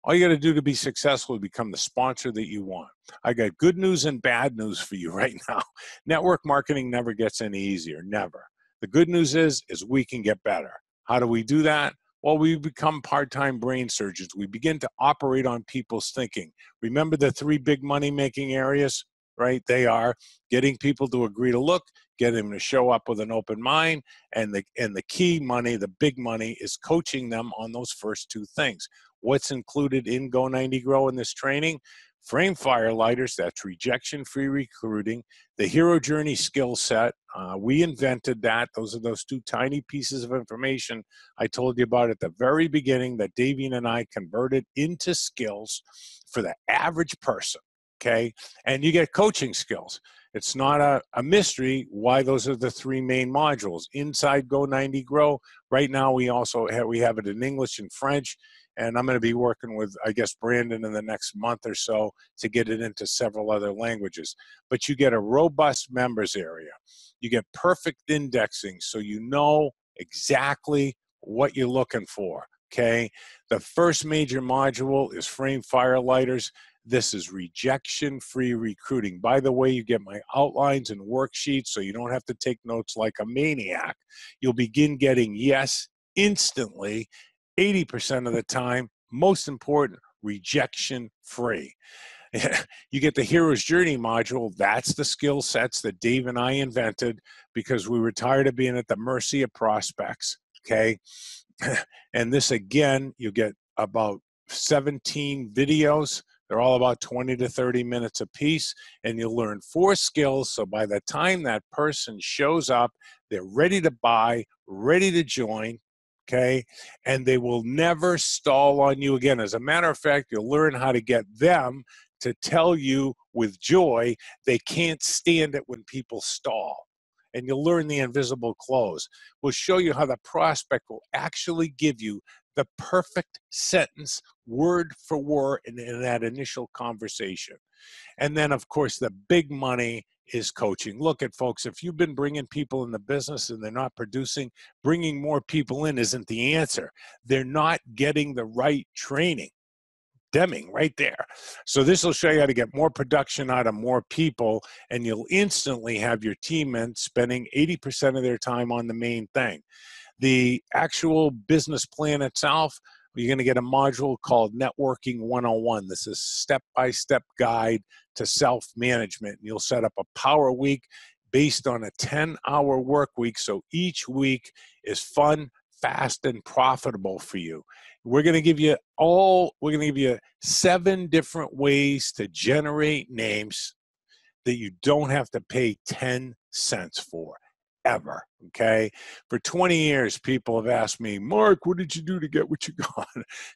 All you got to do to be successful is become the sponsor that you want. I got good news and bad news for you right now. Network marketing never gets any easier, never. The good news is we can get better. How do we do that? Well, we become part-time brain surgeons. We begin to operate on people's thinking. Remember the 3 big money-making areas, right? They are getting people to agree to look, getting them to show up with an open mind, and the key money, the big money, is coaching them on those first 2 things. What's included in Go 90 Grow in this training? Frame firelighters, that's rejection-free recruiting. The hero journey skill set, we invented that. Those are those 2 tiny pieces of information I told you about at the very beginning that Davey and I converted into skills for the average person, okay? And you get coaching skills. It's not a mystery why those are the 3 main modules. Inside Go 90 Grow, right now we have it in English and French, and I'm going to be working with, I guess, Brandon in the next month or so to get it into several other languages. But you get a robust members area. You get perfect indexing, so you know exactly what you're looking for, okay? The first major module is Frame Firelighters. This is rejection-free recruiting. By the way, you get my outlines and worksheets, so you don't have to take notes like a maniac. You'll begin getting yes instantly, 80% of the time. Most important, rejection-free. You get the Hero's Journey module. That's the skill sets that Dave and I invented because we were tired of being at the mercy of prospects, okay? And this, again, you get about 17 videos. They're all about 20 to 30 minutes a piece, and you'll learn 4 skills. So by the time that person shows up, they're ready to buy, ready to join, okay? And they will never stall on you again. As a matter of fact, you'll learn how to get them to tell you with joy they can't stand it when people stall. And you'll learn the invisible close. We'll show you how the prospect will actually give you the perfect sentence, word for word, in that initial conversation. And then, of course, the big money is coaching. Look at folks, if you've been bringing people in the business and they're not producing, bringing more people in isn't the answer. They're not getting the right training. Deming right there. So this will show you how to get more production out of more people, and you'll instantly have your teammen spending 80% of their time on the main thing. The actual business plan itself, you're going to get a module called Networking 101. This is a step-by-step guide to self-management. You'll set up a power week based on a 10-hour work week, so each week is fun, fast, and profitable for you. We're going to give you 7 different ways to generate names that you don't have to pay 10 cents for, ever, okay? For 20 years, people have asked me, Mark, what did you do to get what you got?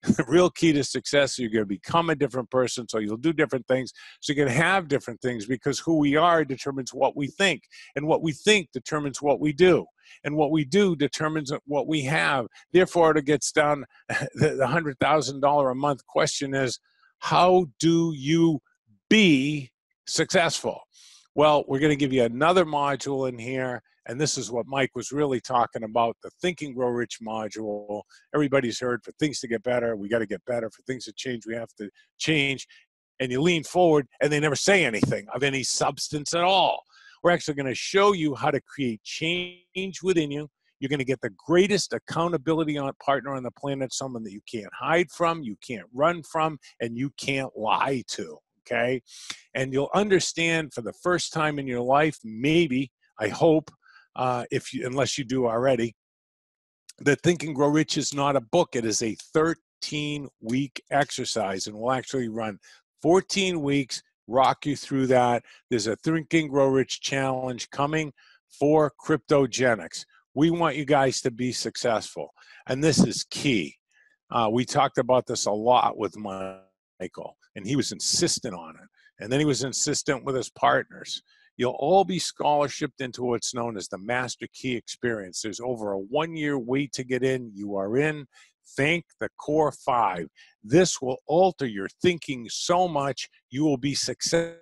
The real key to success is you're going to become a different person, so you'll do different things, so you can have different things, because who we are determines what we think, and what we think determines what we do. And what we do determines what we have. Therefore, it gets down, the $100,000 a month question is, how do you be successful? Well, we're going to give you another module in here, And this is what Mike was really talking about, the Think and Grow Rich module. Everybody's heard, for things to get better, we got to get better. For things to change, we have to change. And you lean forward and they never say anything of any substance at all. We're actually going to show you how to create change within you. You're going to get the greatest accountability partner on the planet, someone that you can't hide from, you can't run from, and you can't lie to, okay? And you'll understand for the first time in your life, maybe, I hope, unless you do already, that Think and Grow Rich is not a book. It is a 13-week exercise, and we'll actually run 14 weeks, rock you through that. There's a Think and Grow Rich challenge coming for KryptoGeneX. We want you guys to be successful, and this is key. We talked about this a lot with Michael, and he was insistent on it, and then he was insistent with his partners. You'll all be scholarshiped into what's known as the Master Key Experience. There's over a 1-year wait to get in. You are in. Thank the Core 5. This will alter your thinking so much you will be successful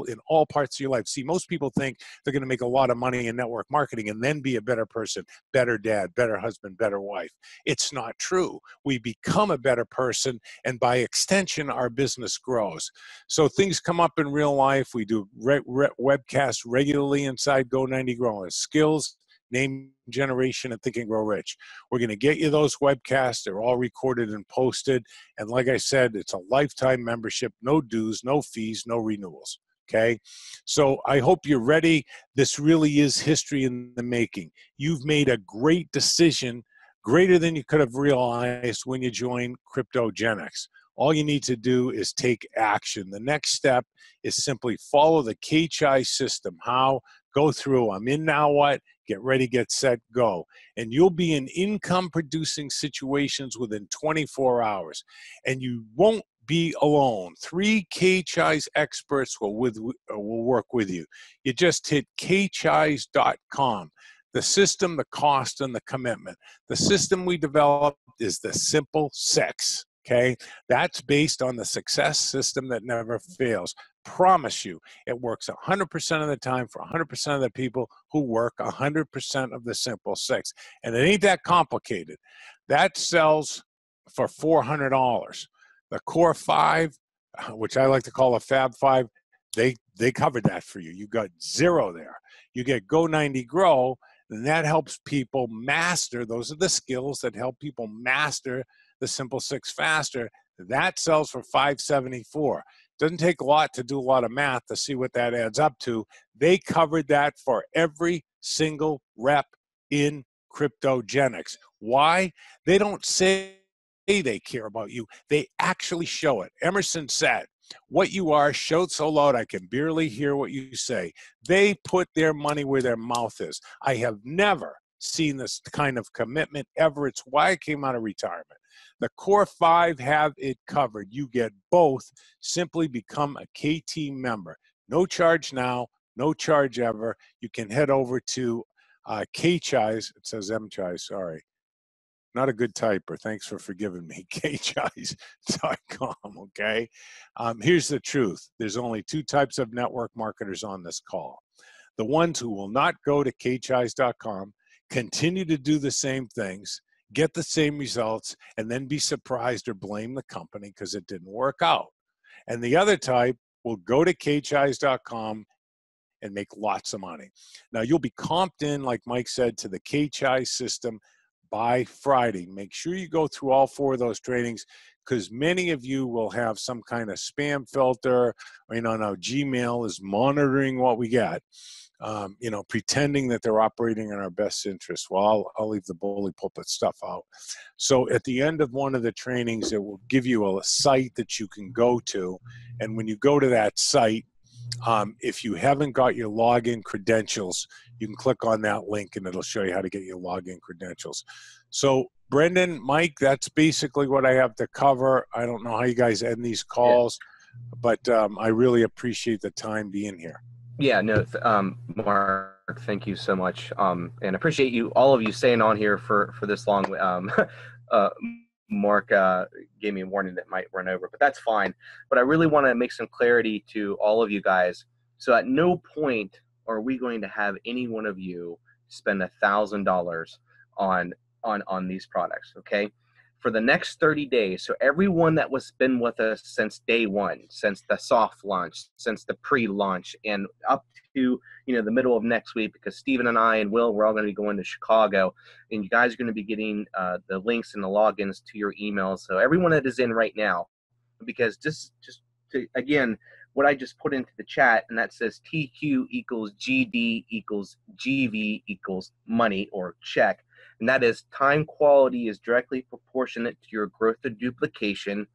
in all parts of your life. See, most people think they're going to make a lot of money in network marketing and then be a better person, better dad, better husband, better wife. It's not true. We become a better person, and by extension, our business grows. So things come up in real life. We do webcasts regularly inside Go90 Grow. Skills, name generation, and Think and Grow Rich. We're going to get you those webcasts. They're all recorded and posted. And like I said, it's a lifetime membership, no dues, no fees, no renewals. Okay? So I hope you're ready. This really is history in the making. You've made a great decision, greater than you could have realized when you joined KryptoGeneX. All you need to do is take action. The next step is simply follow the KCHI system. How? Go through, I'm in, now what? Get ready, get set, go. And you'll be in income-producing situations within 24 hours. And you won't be alone. 3 KCHI's experts will work with you. You just hit kchis.com. The system, the cost, and the commitment. The system we developed is the Simple 6. Okay, that's based on the success system that never fails. Promise you, it works 100% of the time for 100% of the people who work 100% of the Simple 6. And it ain't that complicated. That sells for $400. The Core 5, which I like to call a Fab 5, they covered that for you. You got zero there. You get Go90 Grow, and that helps people master. Those are the skills that help people master the Simple 6 faster. That sells for $574. Doesn't take a lot to do a lot of math to see what that adds up to. They covered that for every single rep in KryptoGeneX. Why? They don't say they care about you. They actually show it. Emerson said, "What you are showed so loud I can barely hear what you say." They put their money where their mouth is. I have never seen this kind of commitment ever. It's why I came out of retirement. The Core 5 have it covered. You get both. Simply become a KT member. No charge now, no charge ever. You can head over to KCHI's. It says MCHI, sorry. Not a good typer. Thanks for forgiving me. KCHI's.com, okay? Here's the truth. There's only 2 types of network marketers on this call. The ones who will not go to KCHI's.com, continue to do the same things, get the same results, and then be surprised or blame the company because it didn't work out. And the other type will go to KCHI's.com and make lots of money. Now, you'll be comped in, like Mike said, to the KCHI system by Friday. Make sure you go through all 4 of those trainings, because many of you will have some kind of spam filter, or, now Gmail is monitoring what we get. Pretending that they're operating in our best interest. Well, I'll leave the bully pulpit stuff out. So at the end of one of the trainings, it will give you a site that you can go to. And when you go to that site, if you haven't got your login credentials, you can click on that link and it'll show you how to get your login credentials. So Brendan, Mike, that's basically what I have to cover. I don't know how you guys end these calls, but I really appreciate the time being here. Yeah, no, Mark, thank you so much. And appreciate you, all of you staying on here for this long. Mark gave me a warning that might run over, but that's fine. But I really want to make some clarity to all of you guys. So at no point are we going to have any one of you spend $1,000 on these products. Okay. For the next 30 days. So everyone that was been with us since day one, since the soft launch, since the pre-launch, and up to, you know, the middle of next week, because Steven and I and Will, we're all going to be going to Chicago, and you guys are going to be getting the links and the logins to your emails. So everyone that is in right now, because just to, again, what I just put into the chat, and that says TQ equals GD equals GV equals money or check. And that is time quality is directly proportionate to your growth and duplication.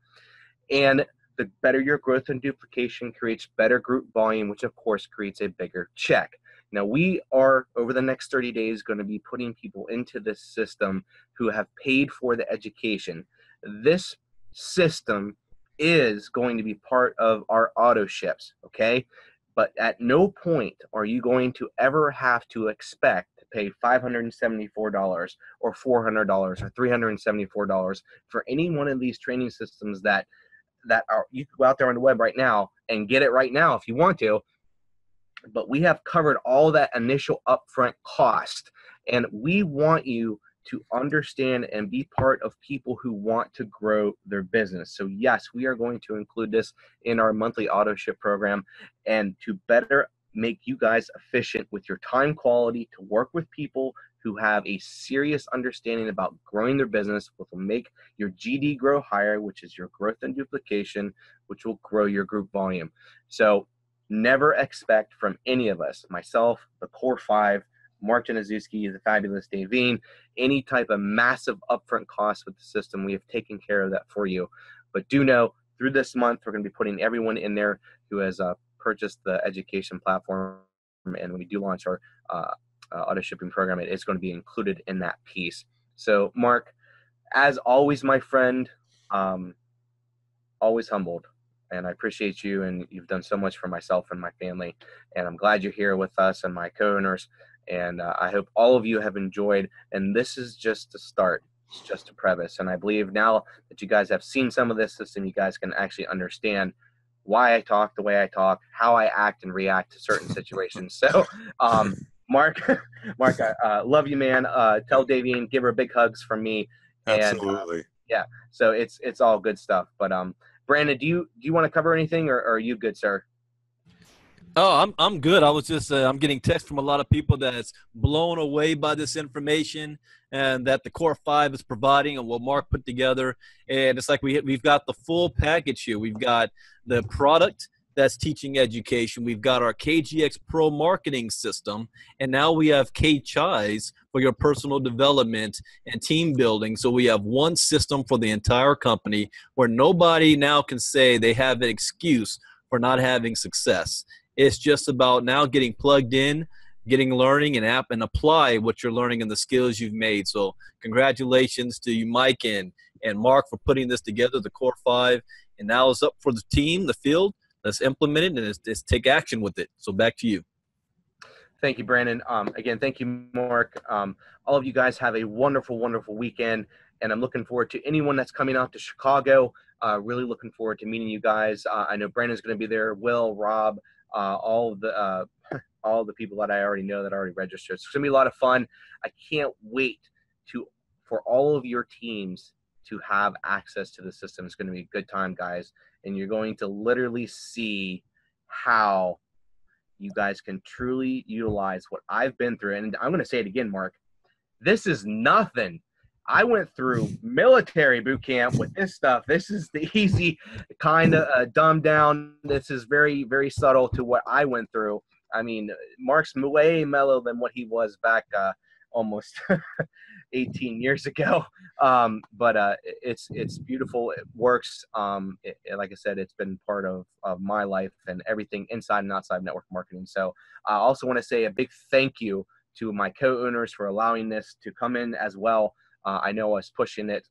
And the better your growth and duplication creates better group volume, which of course creates a bigger check. Now we are, over the next 30 days, going to be putting people into this system who have paid for the education. This system is going to be part of our auto ships, okay? But at no point are you going to ever have to expect to pay $574 or $400 or $374 for any one of these training systems that are, you can go out there on the web right now and get it right now if you want to. But we have covered all that initial upfront cost, and we want you to understand and be part of people who want to grow their business. So yes, we are going to include this in our monthly auto ship program, and to better make you guys efficient with your time quality, to work with people who have a serious understanding about growing their business, which will make your GD grow higher, which is your growth and duplication, which will grow your group volume. So never expect from any of us, myself, the Core 5, Mark Januszewski, the fabulous Davine, any type of massive upfront costs with the system. We have taken care of that for you. But do know, through this month, we're going to be putting everyone in there who has purchased the education platform. And when we do launch our auto shipping program, it's going to be included in that piece. So, Mark, as always, my friend, always humbled. And I appreciate you, and you've done so much for myself and my family. And I'm glad you're here with us and my co-owners. And I hope all of you have enjoyed. And this is just a start. It's just a preface. And I believe now that you guys have seen some of this system, you guys can actually understand why I talk the way I talk, how I act and react to certain situations. So, Mark, I love you, man. Tell Davine, give her big hugs from me. Absolutely. And, yeah, so it's all good stuff. But Brandon, do you want to cover anything, or are you good, sir? Oh, I'm good. I was just I'm getting texts from a lot of people that's blown away by this information and that the Core 5 is providing and what Mark put together. And it's like we've got the full package here. We've got the product that's teaching education. We've got our KGX Pro marketing system, and now we have KCHIs for your personal development and team building. So we have one system for the entire company where nobody now can say they have an excuse for not having success. It's just about now getting plugged in, getting learning and apply what you're learning and the skills you've made. So congratulations to you, Mike and Mark, for putting this together, the Core 5. And now it's up for the team, the field. Let's implement it and let's take action with it. So back to you. Thank you, Brandon. Again, thank you, Mark. All of you guys have a wonderful, wonderful weekend. And I'm looking forward to anyone that's coming out to Chicago. Really looking forward to meeting you guys. I know Brandon's going to be there. Will, Rob, all the people that I already know that already registered. It's going to be a lot of fun. I can't wait for all of your teams to have access to the system. It's going to be a good time, guys. And you're going to literally see how you guys can truly utilize what I've been through. And I'm going to say it again, Mark. This is nothing. I went through military boot camp with this stuff. This is the easy kind of dumbed down. This is very, very subtle to what I went through. I mean, Mark's way mellow than what he was back almost 18 years ago. But it's beautiful. It works. Like I said, it's been part of my life and everything inside and outside network marketing. So I also want to say a big thank you to my co-owners for allowing this to come in as well. I know I was pushing it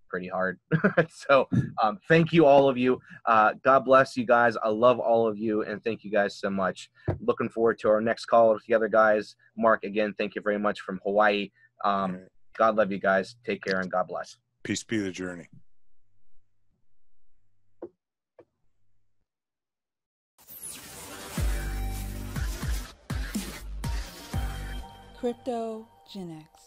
pretty hard. So thank you, all of you. God bless you guys. I love all of you, and thank you guys so much. Looking forward to our next call together, guys. Mark, again, thank you very much from Hawaii. God love you guys. Take care, and God bless. Peace be the journey. KryptoGeneX.